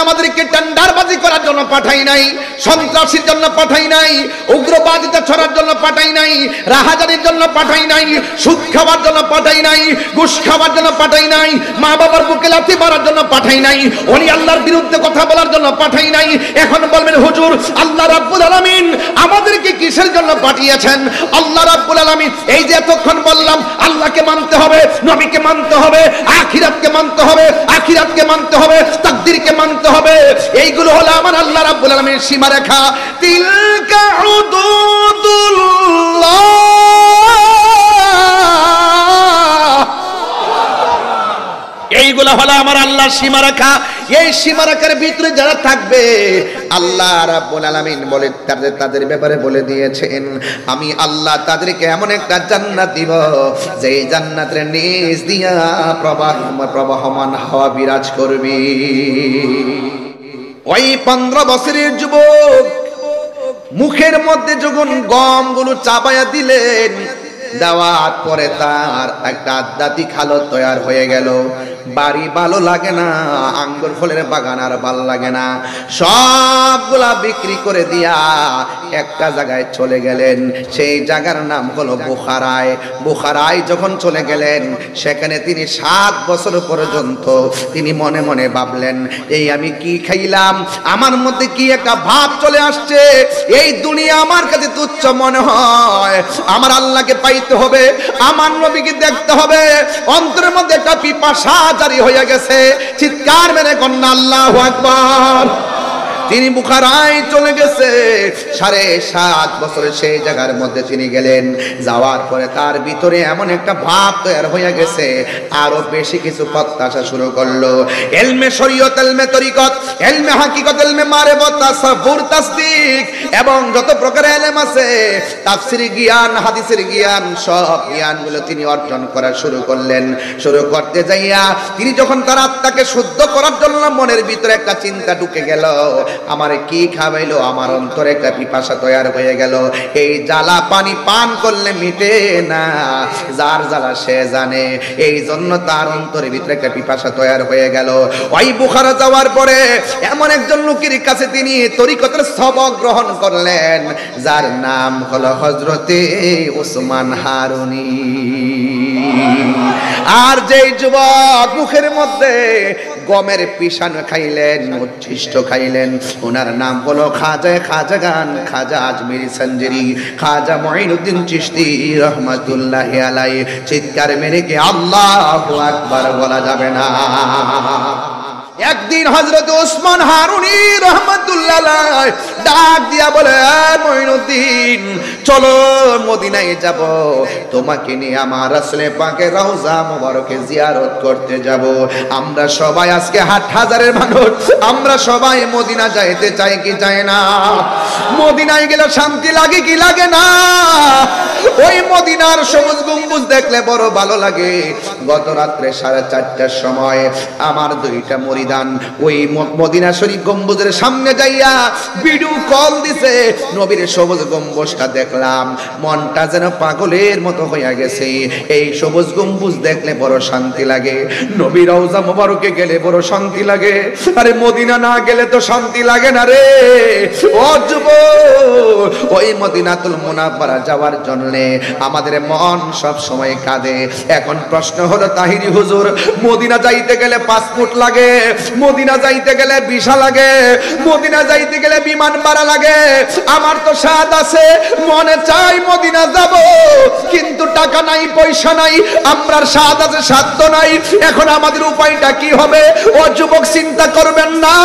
আমাদেরকে টেন্ডারবাজি করার জন্য পাঠাই নাই, সন্ত্রাসীর জন্য পাঠাই নাই, উগ্রবাদিতা ছড়ার জন্য পাঠাই নাই, রাহাজানির জন্য পাঠাই নাই, সুদ খাওয়ার জন্য পাঠাই নাই, ঘুষ খাওয়ার জন্য পাঠাই নাই, মা বাবার বুকে লাথি মারার জন্য পাঠাই নাই, ওলি আল্লাহর বিরুদ্ধে কথা বলার জন্য পাঠাই নাই। এখন বলবেন হুজুর আল্লাহ রাব্বুল আলামিন আমাদেরকে কিসের জন্য পাঠিয়েছেন? আল্লাহ রাব্বুল আলামিন এই যে এতক্ষণ বললাম আল্লাহকে মানতে হবে, নবীকে মানতে হবে, আখিরাতকে মানতে হবে, আখিরাতকে মানতে হবে, তাকদীরকে মানতে হবে, এইগুলো হলো আমার আল্লাহ রাব্বুল আলামিনের সীমারেখা। তিলকা হুদুদুল্লাহ, এইগুলো হলো আমার আল্লাহর সীমারেখা। এই সীমারেখার ভিতরে যারা থাকবে আল্লাহ রাব্বুল আলামিন বলে তাদের ব্যাপারে বলে দিয়েছেন আমি আল্লাহ তাদেরকে এমন একটা জান্নাত দিব যেই জান্নাতের নিচ দিয়া প্রবাহমান হাওয়া বিরাজ করবে। ওই 15 বছরের যুবক মুখের মধ্যে যখন গমগুলো চাপায়া দিলেন, দেওয়ার পরে তার একটা আধ্যাত্মিক হালত তৈরি হয়ে গেল। বাড়ি ভালো লাগে না, আঙ্গুর ফলের বাগান আর ভালো লাগে না, সবগুলা বিক্রি করে দিয়া একটা জায়গায় চলে গেলেন। সেই জায়গার নাম হলো বুখারায়। বুখারায় যখন চলে গেলেন সেখানে তিনি 7 বছর পর্যন্ত তিনি মনে মনে ভাবলেন এই আমি কি খাইলাম, আমার মধ্যে কি একটা ভাব চলে আসছে, এই দুনিয়া আমার কাছে তুচ্ছ মনে হয়, আমার আল্লাহকে পাইতে হবে, আমার নবীকে দেখতে হবে। অন্তরের মধ্যে একটা পিপাসা জারি হয়ে গেছে, চিৎকার মেরে কন্যা আল্লাহু আকবার। তিনি বুখারায় চলে গেছে, 7.5 বছরে সেই জায়গার মধ্যে তিনি গেলেন। যাওয়ার পরে তার ভিতরে এমন একটা ভাব তৈরি হয়ে গেছে, আরো বেশি কিছু প্রত্যাশা শুরু করলো। ইলমে শরীয়ত, ইলমে তরিকত, ইলমে হাকিকত, ইলমে মারিফত, তাসাব্বুর, তাসদিক এবং যত প্রকার ইলম আছে, তাফসীরি জ্ঞান, হাদিসের জ্ঞান, সব জ্ঞানগুলো তিনি অর্জন করা শুরু করলেন। শুরু করতে যাইয়া তিনি যখন তার আত্মাকে শুদ্ধ করার জন্য মনের ভিতরে একটা চিন্তা ঢুকে গেল, আমারে কি খাওয়াইলো, আমার অন্তরে একটা পিপাসা তৈরি হয়ে গেল। এই জ্বালা পানি পান করলে মিটে না, যার জ্বালা সে জানে। এই জন্য তার অন্তরের ভিতরে একটা পিপাসা তৈরি হয়ে গেল। ওই বুখারা যাওয়ার পরে এমন একজন লোকের কাছে তিনি তরিকতের সবক গ্রহণ করলেন, যার নাম হলো হযরতে ওসমান হারুনি। আর যেই যুবক মুখের মধ্যে গমের পিষানো খাইলেন, উচ্ছিষ্ট খাইলেন, ওনার নাম হলো খাজাগান, খাজা আজমিরি সঞ্জরি, খাজা মুঈনুদ্দিন চিশতি রহমাতুল্লাহি আলাইহি। চিৎকার মেরে কি আল্লাহু আকবার বলা যাবে না? একদিন হযরত ওসমান হারুনি রাহমাতুল্লাহ আলাইহি ডাক দিয়া বলে, মুঈনুদ্দিন চলো মদিনায় যাব, তোমাকে নিয়ে আমার রাসূল পাকের রওজা মোবারকে জিয়ারত করতে যাব। আমরা সবাই আজকে 8,000 মানুষ, আমরা সবাই মদিনা যাইতে চাই কি চাই না? মদিনায় গেলে শান্তি লাগে কি লাগে না? ওই মদিনার সবুজ গম্বুজ দেখলে বড় ভালো লাগে। গত রাত্রে 4:30টার সময় আমার 2টা মরিদান ওই মদিনা শরীফ গম্বুজের সামনে যাইয়া ভিডিও কল দিছে, নবীর সবুজ গম্বুজটা দেখলাম, মনটা যেন পাগলের মতো হয়ে গেছে। এই সবুজ গম্বুজ দেখলে বড় শান্তি লাগে, নবীর রওজা মোবারকে গেলে বড় শান্তি লাগে। আরে মদিনা না গেলে তো শান্তি লাগে না রে। ও যুবক, ওই মদিনাতুল মুনাওয়ারা যাওয়ার জন্য আমাদের মন সব সময় কাঁদে। এখন প্রশ্ন হলো তাহিরি হুজুর, মদিনা যাইতে গেলে পাসপোর্ট লাগে, মদিনা যাইতে গেলে ভিসা লাগে, মদিনা যাইতে গেলে বিমান ভাড়া লাগে। আমার তো স্বাদ আছে, মনে চাই মদিনা যাব, কিন্তু টাকা নাই, পয়সা নাই, আমরার স্বাদ আছে, সাধ্য নাই। এখন আমাদের উপায়টা কি হবে? ও যুবক, চিন্তা করবেন না,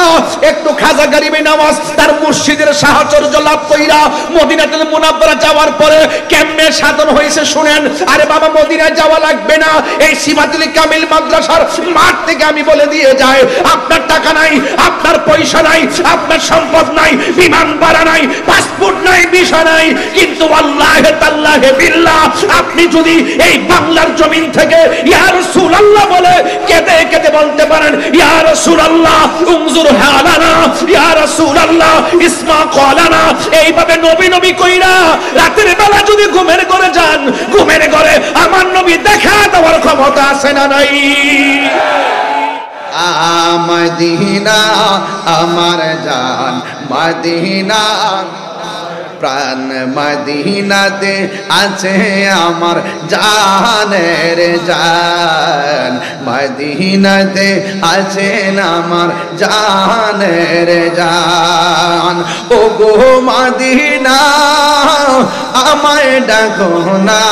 একটু খাজা গরিবে নওয়াজ তার মুর্শিদের সাহচর্য লাভ কইরা মদিনাতুল মুনাওয়ারা যাওয়ার পরে কেমনে সাধন হয়েছে শুনেন। আরে বাবা, মদিনায় যাওয়া লাগবে না, এই সিমাতুল কামিল মাদ্রাসার মাঠ থেকে আমি বলে দিয়ে যাই, আপনার টাকা নাই, আপনার পয়সা নাই, আপনার সম্পদ নাই, বিমান ভাড়া নাই, পাসপোর্ট নাই, ভিসা নাই, কিন্তু আল্লাহে তাআলাহে বিল্লাহ আপনি যদি এই বাংলার জমিন থেকে ইয়া রাসূলুল্লাহ বলে কেঁদে কেঁদে বলতে পারেন, ইয়া রাসূলুল্লাহ উনজুর হালানা, ইয়া রাসূলুল্লাহ ইসমা ক্বালানা, এইভাবে নবী নবী কইরা রাতের বেলা যদি ঘুমের ঘরে যান, ঘুমের ঘরে আমার নবী দেখা দেওয়ার ক্ষমতা আছে না নাই? মদিনা আমার জান মদিনা প্রাণ মদিনাতে আছে আমার জানের জান মদিনাতে আছে আমার জানের জান ও গো মদিনা আমায় ডাকো না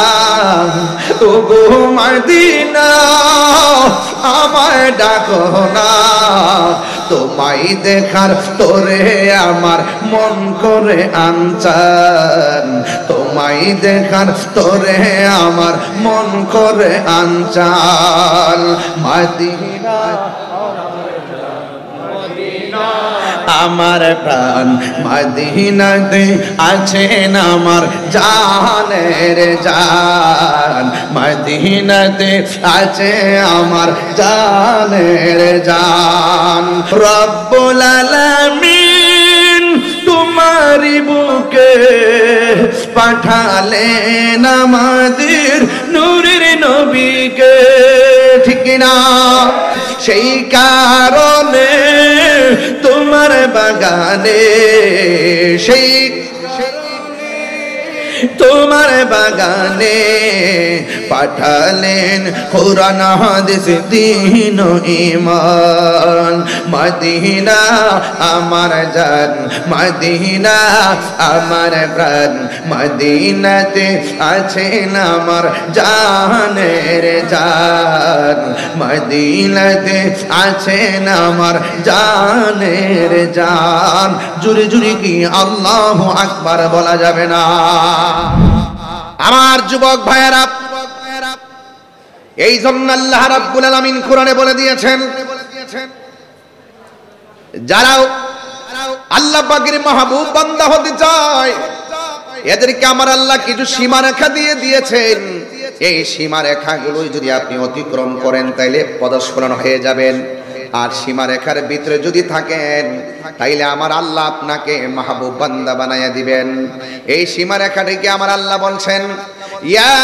ও গো মদিনা আমায় ডাকো না তোমায় দেখার তোরে আমার মন করে আনচান তোমায় দেখার তোরে আমার মন করে আনচান মদিনা আমার প্রাণ মদিনাতে আছেন আমার জানের জান মদিনাতে আছে আমার জানের জান রব্বুল আলামিন তোমারি বুকে পাঠালেন আমাদের নূরের নবীকে ঠিক না সেই কারণে তোমার বাগানে সেই তোমার বাগানে পাঠালেন কোরআন হাদিস দ্বীন ও ঈমান মদিনা আমার জান মদিনা আমার প্রাণ মদিনাতে আছেন আমার জানের জান মদিনাতে আছেন আমার জানের জান জুরে জুরে কি আল্লাহু আকবার বলা যাবে না আমার যুবক ভাইয়েরা এই জন্য আল্লাহ রাব্বুল আলামিন কোরআনে বলে দিয়েছেন যারা আল্লাহ পাকের মাহবুব বান্দা হতে চায় এদেরকে আমার আল্লাহ কিছু সীমারেখা দিয়ে দিয়েছেন এই সীমারেখাগুলো যদি আপনি অতিক্রম করেন তাইলে পদস্খলন হয়ে যাবেন আর সীমারেখার ভিতরে যদি থাকেন তাইলে আমার আল্লাহ আপনাকে মাহবুব বান্দা বানায়া দিবেন এই সীমারেখাটিকে আমার আল্লাহ বলছেন ইয়া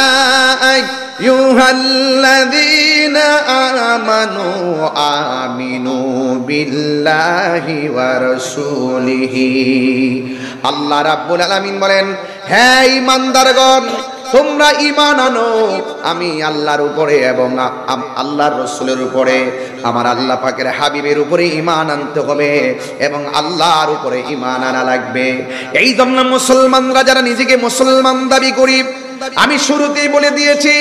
আইয়ুহাল্লাযীনা আমানু আমিনু বিল্লাহি ওয়া রাসূলিহি আল্লাহ রাব্বুল আলামিন বলেন হে ঈমানদারগণ তোমরা ঈমান আনো আমি আল্লাহর উপরে এবং আল্লাহর রাসূলের উপরে আমার আল্লাহ পাকের হাবিবের উপরে ঈমান আনতে হবে এবং আল্লাহর উপরে ঈমান আনা লাগবে এই জন্য মুসলমানরা যারা নিজেকে মুসলমান দাবি করি আমি শুরুতেই বলে দিয়েছি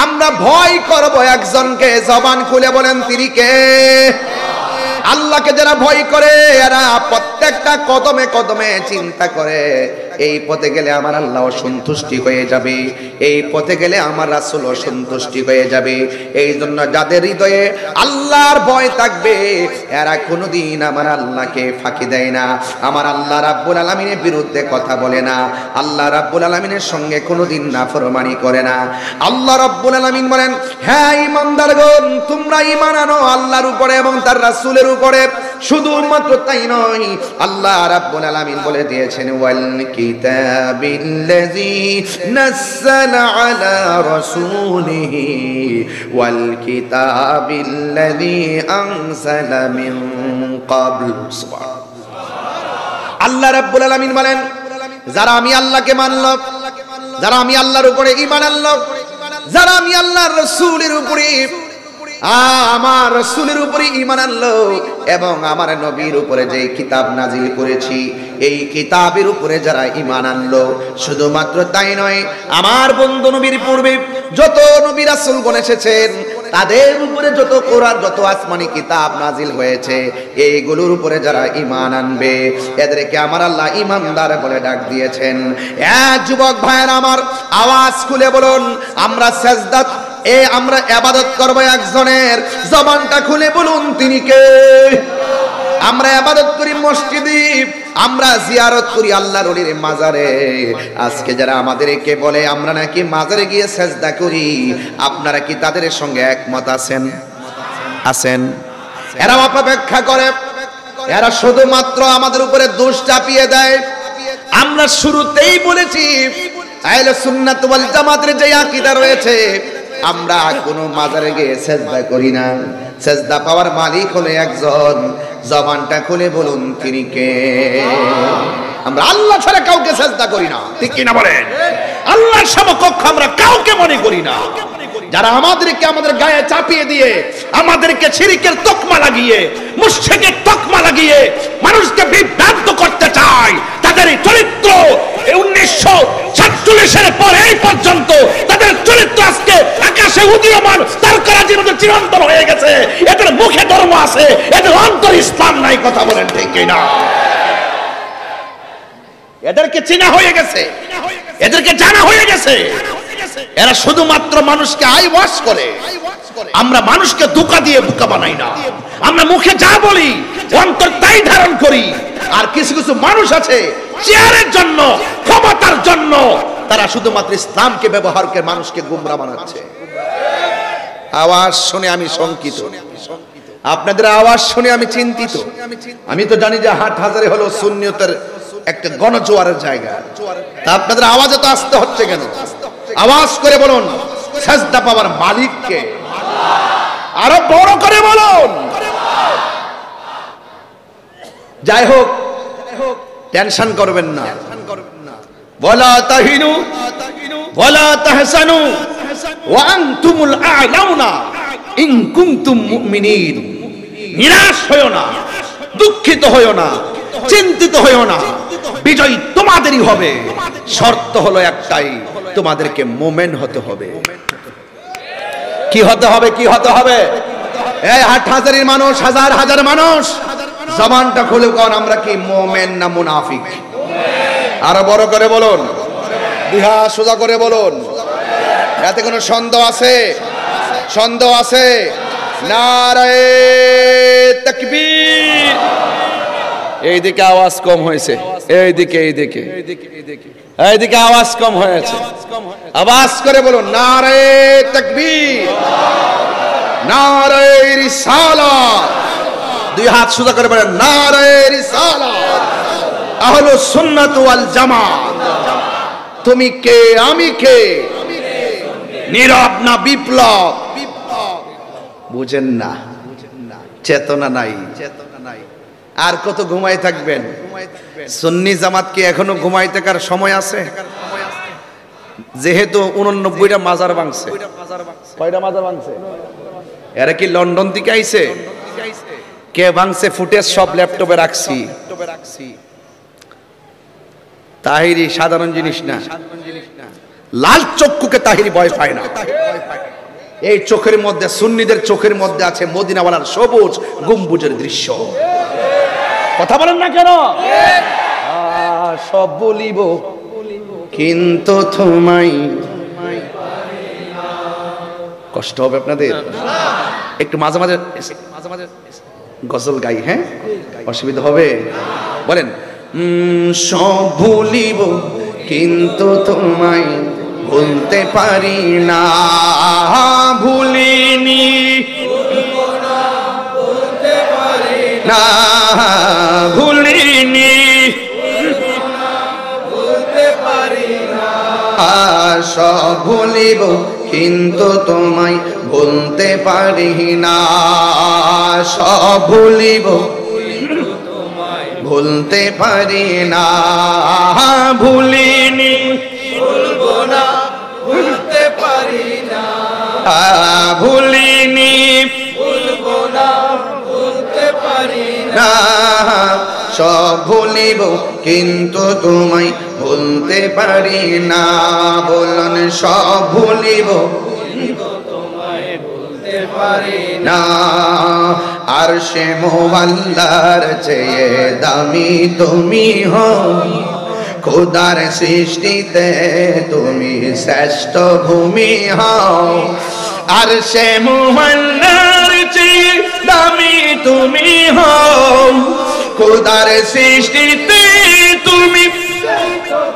আমরা ভয় করব একজনকে জবান খুলে বলেন তিনি কে আল্লাহকে যারা ভয় করে এরা প্রত্যেকটা কদমে কদমে চিন্তা করে এই পথে গেলে আমার আল্লাহ সন্তুষ্টি হয়ে যাবে এই পথে গেলে আমার রাসূল সন্তুষ্টি হয়ে যাবে এই জন্য যাদের হৃদয়ে আল্লাহর ভয় থাকবে এরা কোনোদিন আমার আল্লাহকে ফাঁকি দেয় না আমার আল্লাহ রাব্বুল আলামিনের বিরুদ্ধে কথা বলে না আল্লাহ রাব্বুল আলামিনের সঙ্গে কোনোদিন নাফরমানি করে না আল্লাহ রাব্বুল আলামিন বলেন হে ঈমানদারগণ তোমরা ঈমান আনো আল্লাহর উপরে এবং তার রাসূলের উপরে শুধুমাত্র তাই নয় আল্লাহ রাব্বুল আলামিন বলে দিয়েছেন ওয়াল কিতাবিল্লাযী নাযালা আলা রাসূলিহি ওয়াল কিতাবিল্লাযী আনজালা মিন ক্বাবল আল্লাহ রাব্বুল আলামিন বলেন যারা আমি আল্লাহকে মানল যারা আমি আল্লাহর উপরে ঈমান আনলো যারা আমি আল্লাহর রাসূলের উপরে আমার রাসূলের উপরে ঈমান আনলো এবং আমার নবীর উপরে যে কিতাব নাজিল করেছি এই কিতাবের উপরে যারা ঈমান আনলো শুধুমাত্র তাই নয় আমার বন্ধু নবীর পূর্বে যত নবী রাসূলগণ এসেছেন তাদের উপরে যত কোরআন যত আসমানি কিতাব নাজিল হয়েছে এইগুলোর উপরে যারা ঈমান আনবে এদেরকে আমার আল্লাহ ঈমানদার বলে ডাক দিয়েছেন যুবক ভাইয়েরা আমার আওয়াজ খুলে বলুন আমরা সাজদা আমরা ইবাদত করব একজনের জবানটা খুলে বলুন তিনি কে আমরা ইবাদত করি মসজিদে আমরা জিয়ারত করি আল্লাহর ওলির মাজারে আজকে যারা আমাদেরকে বলে আমরা নাকি মাজারে গিয়ে সাজদা করি আপনারা কি তাদের সঙ্গে একমত আছেন আছেন এরা অপেক্ষা করে এরা শুধুমাত্র আমাদের উপরে দোষ চাপিয়ে দেয় আমরা শুরুতেই বলেছি আহলে সুন্নাত ওয়াল জামাতের যে আকীদা রয়েছে আমরা কোনো মাজারে গিয়ে সাজদা করি না সেজদা পাওয়ার মালিক হলো একজন, জবানটা খুলে বলুন তিনি কে? আমরা আল্লাহ ছাড়া কাউকে সেজদা করি না, ঠিক কি না বলেন? আল্লাহর সমকক্ষ আমরা কাউকে মনে করি না। যারা আমাদেরকে আমাদের গায়ে চাপিয়ে দিয়ে, আমাদেরকে শিরকের তকমা লাগিয়ে, মুশরিকের তকমা লাগিয়ে মানুষকে বিভ্রান্ত করতে চায়, তাদের চরিত্র 1947 পর এই পর্যন্ত তাদের চরিত্র আজকে আকাশে উদীয়মান তারকারাজির মতো চিরন্তন হয়ে গেছে। এদের মুখে ধর্ম আছে, এদের অন্তর ইসলাম নাই। কথা বলেন ঠিক কি না? এদেরকে চেনা হয়ে গেছে, এদেরকে জানা হয়ে গেছে। এরা শুধুমাত্র মানুষকে আই ওয়াশ করে। আমরা মানুষকে ধোঁকা দিয়ে বোকা বানাই না। আমরা মুখে যা বলি অন্তর তাই ধারণ করি। আর কিছু কিছু মানুষ আছে চেয়ারের জন্য, ক্ষমতার জন্য তারা শুধুমাত্র ইসলামকে ব্যবহার করে মানুষকে গুমরা বানাচ্ছে। আওয়াজ শুনে আমি শঙ্কিত, আপনাদের আওয়াজ শুনে আমি চিন্তিত। আমি তো জানি যে হাটহাজারী হলো সুন্নিয়তের একটা গণজোয়ারের জায়গা, তা আপনাদের আওয়াজে তো আসতে হচ্ছে কেন? আওয়াজ করে বলুন সেজদা পাওয়ার মালিক কে? আরো বড় করে বলুন। যাই হোক, টেনশন করবেন না। ওয়ালা তাহিনু ওয়ালা তাহসানু ওয়া আনতুমুল আ'লাউনা ইন কুনতুম মুমিনিন। নিরাশ হয়ো না, দুঃখিত হয়ো না, চিন্তিত হয়ো না, বিজয় তোমাদেরই হবে। শর্ত হলো একটাই, তোমাদেরকে মুমিন হতে হবে। কি হতে হবে? কি হতে হবে? এই হাটহাজারীর মানুষ, হাজার হাজার মানুষ, জবানটা খুলে কোন আমরা কি মুমিন না মুনাফিক? আরো বড় করে বলুন, দুহা সোজা করে বলুন। এতে কোনো সন্দেহ আছে? সন্দেহ আছে? নারায়ে তাকবীর। এইদিকে আওয়াজ কম হয়েছে, এইদিকে এইদিকে এইদিকে আওয়াজ কম হয়েছে। আওয়াজ করে বলুন নারায়ে তাকবীর, নারায়ে রিসালাত। দুই হাত সোজা করে বলেন নারায়ে রিসালাত। আহলুস সুন্নাত ওয়াল জামাত। তুমি কে, আমি কে? নীরব না বিপ্লব? বুঝেন না, চেতনা নাই। আর কত ঘুমাই থাকবেন? সুন্নি জামাত কি এখনো ঘুমাই থাকার সময় আছে? যেহেতু 89টা মাজার ভাঙছে। কয়টা মাজার ভাঙছে? এরা কি লন্ডন থেকে আইছে? কে ভাঙছে? ফুটেজ সব ল্যাপটপে রাখছি। তাহিরি সাধারণ জিনিস না। লাল চক্ষুকে তাহিরি ভয় পায় না। এই চোখের মধ্যে, সুন্নিদের চোখের মধ্যে আছে মদিনাওয়ালার সবুজ গম্বুজের দৃশ্য। কথা বলেন না কেন? সব বলিব কিন্তু তোমায়। কষ্ট হবে আপনাদের? একটু মাঝে মাঝে গজল গাই, হ্যাঁ? অসুবিধা হবে? বলেন সব ভুলিব কিন্তু তোমায় ভুলতে পারি না। ভুলিনি না, ভুলিনি সব ভুলিব কিন্তু তোমায় ভুলতে পারি না। সব ভুলিব ভুলতে পারি না। ভুলিনি ভুলবো না, ভুলতে পারি না। ভুলিনি ভুলবো না, ভুলতে পারি না। সব ভুলিব কিন্তু তোমায় ভুলতে পারি না। বলুন সব ভুলিব তোমায় ভুলতে পারি না। আর সে মোহাল্লার চেয়ে দামি তুমি হও, খোদার সৃষ্টিতে তুমি শ্রেষ্ঠ ভূমি হও। আর সে মোহাল্লার চেয়ে দামি তুমি হও, খোদার সৃষ্টিতে তুমি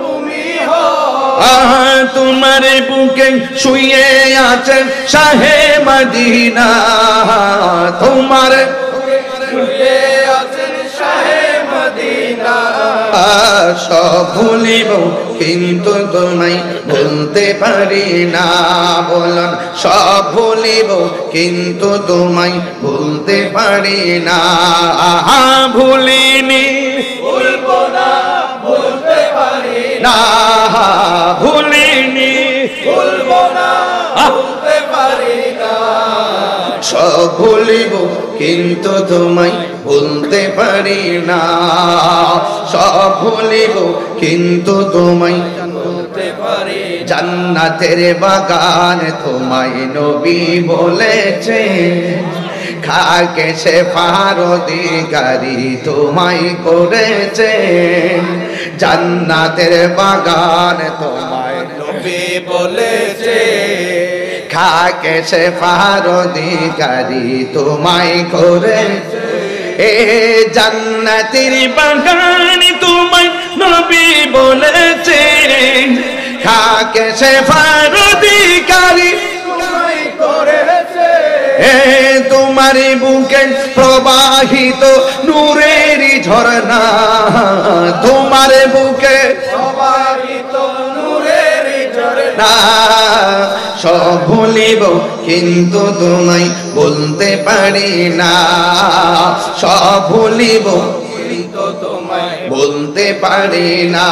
ভূমি হও। তোমার বুকে শুয়ে আছেন শাহে মদিনা, তোমার বুকে শুয়ে আছেন শাহে মদিনা। সব ভুলিব কিন্তু তোমায় ভুলতে পারি না। বলুন সব ভুলিব কিন্তু তোমায় ভুলতে পারি না। ভুলিনি ভুলবো না ভুলতে পারি না। ভুলিনি ভুলবো না ভুলতে পারি না। সব ভুলিব কিন্তু তোমায় ভুলতে পারি না। সব ভুলিব কিন্তু তোমায় ভুলতে পারি। জান্নাতের বাগান তোমায় নবী বলেছে, খাকে সে ফারদিগারি তোমায় করেছে। জান্নাতের বাগান তোমায় নবী বলেছে, খাকে সে ফারদিগারি তোমায় করেছে। এ জান্নাতের বাগান তোমায় নবী বলেছে, খাকে সে ফারদিগারি তোমায় করেছে। এ তোমার বুকে প্রবাহিত নূরের ঝরনা, তোমার বুকে প্রবাহিত নূরের ঝরনা। সব ভুলিব কিন্তু তোমায় বলতে পারি না। সব ভুলিব কিন্তু তোমায় বলতে পারি না।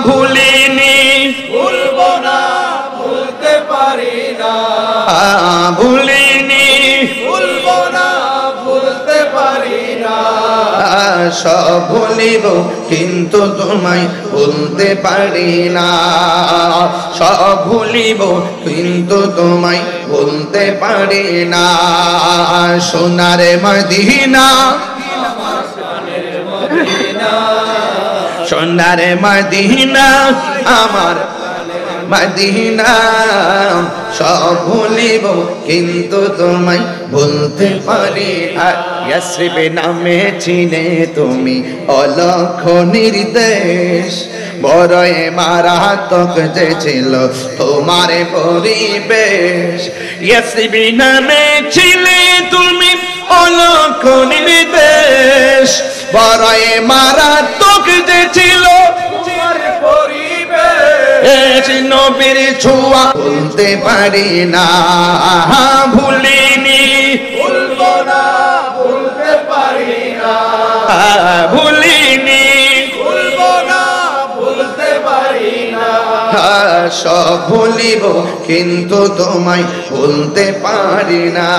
ভুলিনি ভুলবো না ভুলতে পারি না। ভুলিনি ভুলবো না ভুলতে পারি না। সব ভুলিব কিন্তু তোমায় ভুলতে পারি না। সব ভুলিব কিন্তু তোমায় ভুলতে পারি না। সোনার মদিনা সোনার মদিনা আমার মদিনা। সব ভুলিব কিন্তু তোমায় ভুলতে পারি। আর ইয়াসরিব নামে চিনে তুমি অলক্ষ নির্দেশ, বড় মারাত্মক যে ছিল তোমার পরিবেশ। ইয়াসরিব নামে ছিলে তুমি অলক্ষ নির্দেশ, বড় মারাত্মক যে ছিল তোমার পরিবেশ। নবীর ছোঁয়া ভুলতে পারি না। ভুলিনি ভুলবো না ভুলতে পারি না। ভুলিনি ভুলবো না ভুলতে পারি না। সব ভুলিব কিন্তু তোমায় ভুলতে পারি না।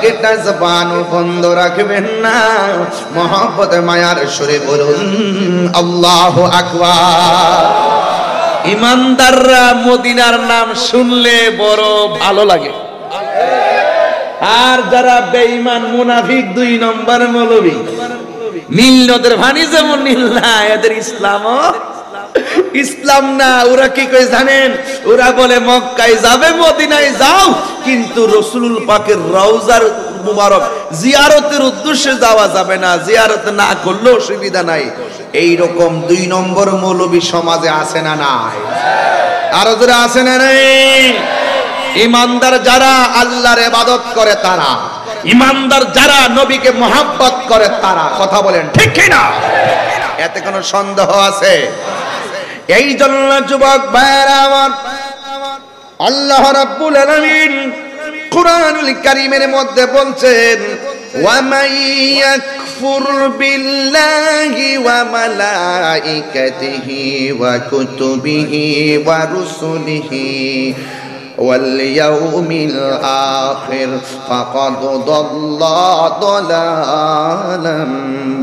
একটা জবান বন্ধ রাখবেন না, মহব্বত মায়ার সুরে বলুন আল্লাহু আকবার। ইমানদাররা মদিনার নাম শুনলে বড় ভালো লাগে, আর যারা বেঈমান মুনাফিক 2 নম্বর মৌলবী, নীল নদের পানি যেমন নীল না, এদের ইসলাম না। ওরা কি কই জানেন? ওরা বলে মক্কায় যাবে, মদিনায় যাও, কিন্তু রাসূলুল পাকের রওজার মুবারক জিয়ারতের উদ্দেশ্যে যাওয়া যাবে না, জিয়ারত না করলেও অসুবিধা নাই। এই রকম 2 নম্বর মৌলবী সমাজে আছে না নাই? আরো যারা আছে না নাই? ইমানদার যারা আল্লাহর ইবাদত করে তারা, ইমানদার যারা নবীকে মহব্বত করে তারা। কথা বলেন ঠিক কি না? এতে কোনো সন্দেহ আছে? এই জন্য যুবক ভাইরা আমার, আল্লাহ রাব্বুল আলামিন কুরআনুল কারীমের মধ্যে বলছেন, ওয়া মান ইয়াকফুর বিল্লাহি ওয়া মালাইকাতিহি ওয়া কুতুবিহি ওয়া রুসুলিহি ওয়াল ইয়াউমিল আখির ফাকাদ দাল্লা দালালাম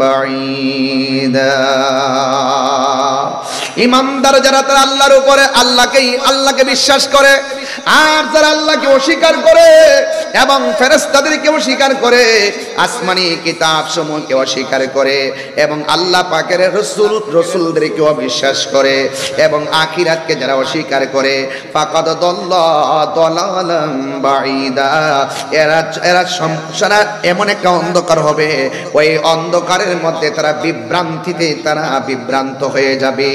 বাঈদা। ইমানদার যারা তারা আল্লাহর উপরে আল্লাহকে বিশ্বাস করে, আর যারা আল্লাহকে অস্বীকার করে এবং ফেরেশতাদেরকে অস্বীকার করে, আসমানি কিতাব সমূহকে অস্বীকার করে এবং আল্লাহ পাকের রাসূলদেরকে অবিশ্বাস করে এবং আখিরাতকে যারা অস্বীকার করে, ফাকাদ দাল্লা দালালাম বাঈদা। এরা সংসার এমন একটা অন্ধকার হবে, ওই অন্ধকারের মধ্যে তারা বিভ্রান্ত হয়ে যাবে।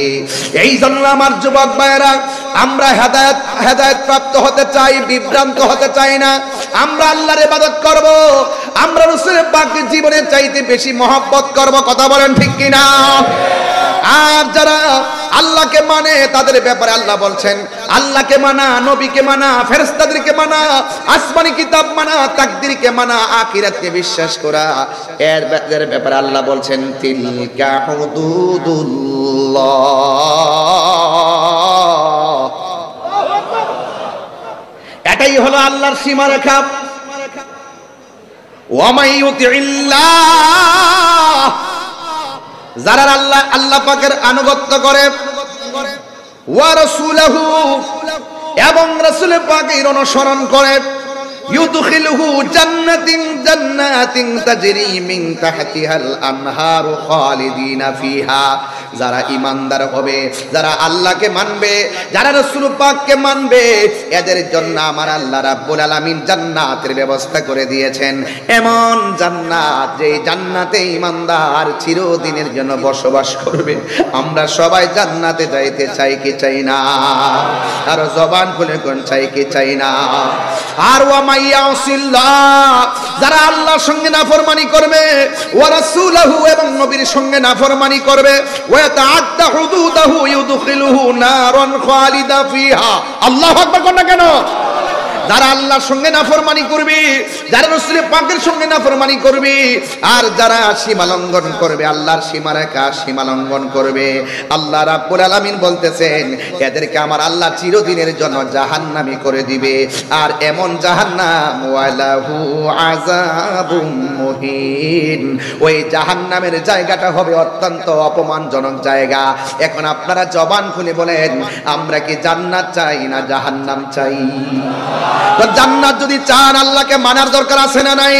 এই জন্য আমার যুবক ভাইয়েরা, আমরা হেদায়েত প্রাপ্ত হতে চাই, বিভ্রান্ত হতে চাই না। আমরা আল্লাহর ইবাদত করব, আমরা রাসূলের পাক জীবনের চাইতে বেশি মহব্বত করব। কথা বলেন ঠিক কিনা? আর যারা আল্লাহকে মানে তাদের ব্যাপারে আল্লাহ বলছেন আল্লাহকে মানা, নবীকে মানা, ফেরেশতাদেরকে মানা, আসমানি কিতাব মানা, তাকদীরকে মানা, আখিরাতকে বিশ্বাস করা, এর ব্যাপারে আল্লাহ বলছেন তিলকা হুদুদুল্লাহ। এটাই হলো আল্লাহর সীমারেখা। ওয়া মাই ইউতিল্লাহ, যারা আল্লাহ পাকের আনুগত্য করে, ওয়া রাসূলহু, এবং রাসূল পাকের অনুসরণ করে, ইউদখিলহু জান্নাতিন তাজরি মিন তাহতিহাল আনহারু খালিদিনা ফিহা। যারা ঈমানদার হবে, যারা আল্লাহকে মানবে, যারা রাসূল পাককে মানবে, এদের জন্য আমার আল্লাহ রাব্বুল আলামিন জান্নাতের ব্যবস্থা করে দিয়েছেন। এমন জান্নাত, যে জান্নাতে ঈমানদার চিরদিনের জন্য বসবাস করবে। আমরা সবাই জান্নাতে যাইতে চাই কি চাই না? আর জবান খুলে কোন চাই কি চাই না? আর ওয়া মাইয়াসিল্লাহ, যারা আল্লাহর সঙ্গে নাফরমানি করবে, ওয়া রাসূলহু, এবং নবীর সঙ্গে নাফরমানি করবে, ওয়া তাআদ্দা হুদুদাহু ইউদখিলুহু নারান খালিদা ফিহা। আল্লাহু আকবার কোন না কেন? যারা আল্লাহর সঙ্গে নাফরমানি করবে, যারা রাসূল পাকের সঙ্গে নাফরমানি করবে, আর যারা সীমা লঙ্ঘন করবে, আল্লাহর সীমারেখা সীমা লঙ্ঘন করবে, আল্লাহ রাব্বুল আলামিন বলতেছেন এদেরকে আমার আল্লাহ চিরদিনের জন্য জাহান্নামী করে দিবে। আর এমন জাহান্নাম, ওয়ালাহু আযাবুম মুহিন, ওই জাহান্নামের জায়গাটা হবে অত্যন্ত অপমানজনক জায়গা। এখন আপনারা জবান খুলে বলেন, আমরা কি জান্নাত চাই না জাহান্নাম চাই? তো জান্নাত যদি চান, আল্লাহকে মানার দরকার আছে না নাই?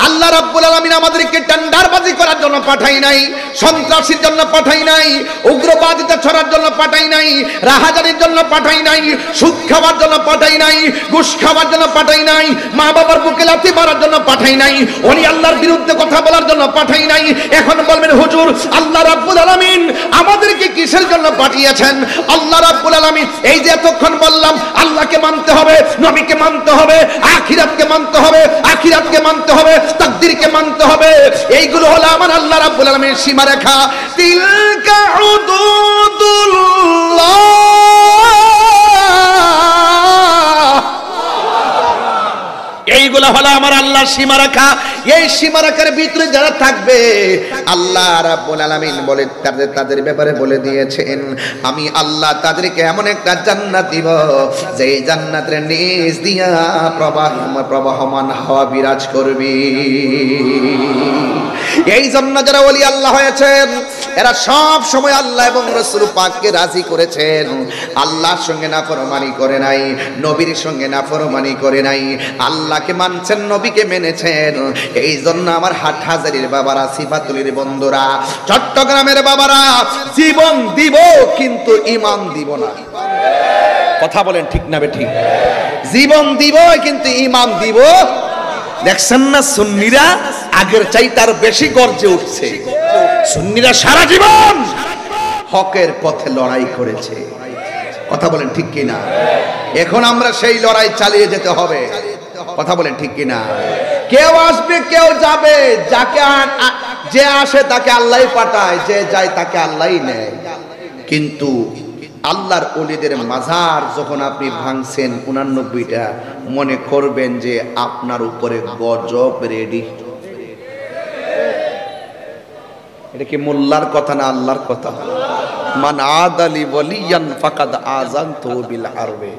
আল্লাহ রাব্বুল আলামিন আমাদেরকে টেন্ডারবাজি করার জন্য পাঠাই নাই, সন্ত্রাসীর জন্য পাঠাই নাই, উগ্রবাদিতা ছড়ার জন্য পাঠাই নাই, রাহাজানির জন্য পাঠাই নাই, সুদ খাওয়ার জন্য পাঠাই নাই, ঘুষ খাওয়ার জন্য পাঠাই নাই, মা বাবার বুকে লাথি মারার জন্য পাঠাই নাই, ওলি আল্লাহর বিরুদ্ধে কথা বলার জন্য পাঠাই নাই। এখন বলবেন হুজুর, আল্লাহ রাব্বুল আলামিন আমাদেরকে কিসের জন্য পাঠিয়েছেন? আল্লাহ রাব্বুল আলামিন এই যে এতক্ষণ বললাম, আল্লাহকে মানতে হবে, নবীকে মানতে হবে, আখিরাতকে মানতে হবে, আখিরাতকে মানতে হবে, তাকদীরকে মানতে হবে, এইগুলো হলো আমার আল্লাহ রাব্বুল আলামিনের সীমারেখা। তিলকা হুদুদুল্লাহ, এইগুলো হলো আমার আল্লাহর সীমারেখা। এই সীমারেখার ভিতরে যারা থাকবে, আল্লাহ রাব্বুল আলামিন বলে তাদের ব্যাপারে বলে দিয়েছেন, আমি আল্লাহ তাদেরকে এমন একটা জান্নাত দিব, যেই জান্নাতের নিচ দিয়া প্রবাহমান হাওয়া বিরাজ করবে। এই জন্য যারা ওলি আল্লাহ হয়েছেন, এরা সব সময় আল্লাহ এবং রাসূল পাককে রাজি করেছেন। আল্লাহর সঙ্গে নাফরমানি করে নাই, নবীর সঙ্গে নাফরমানি করে নাই, আল্লাহকে মানছেন, নবীকে মেনেছেন। এই জন্য আমার হাটহাজারীর বাবারা, সিফাতুলির বন্ধুরা, চট্টগ্রামের বাবারা, জীবন দিব কিন্তু ঈমান দিব না। কথা বলেন ঠিক না বেঠিক? জীবন দিব কিন্তু ঈমান দিব। দেখছেন না সুন্নিরা আগের চাইতে আর বেশি গর্জে উঠছে। সুন্নিরা সারা জীবন হকের পথে লড়াই করেছে। কথা বলেন ঠিক কিনা? এখন আমরা সেই লড়াই চালিয়ে যেতে হবে। কথা বলেন ঠিক কিনা? কেউ আসবে কেউ যাবে, যাকে যে আসে তাকে আল্লাহই পাঠায়, যে যায় তাকে আল্লাহই নেয়। কিন্তু আল্লাহর ওলিদের মাজার যখন আপনি ভাঙছেন 89টা, মনে করবেন যে আপনার উপরে গজব রেডি। এটা কি মোল্লার কথা না আল্লাহর কথা? মান আদালি ওয়ালিয়ান ফাকাদ আযানতু বিল হারবে।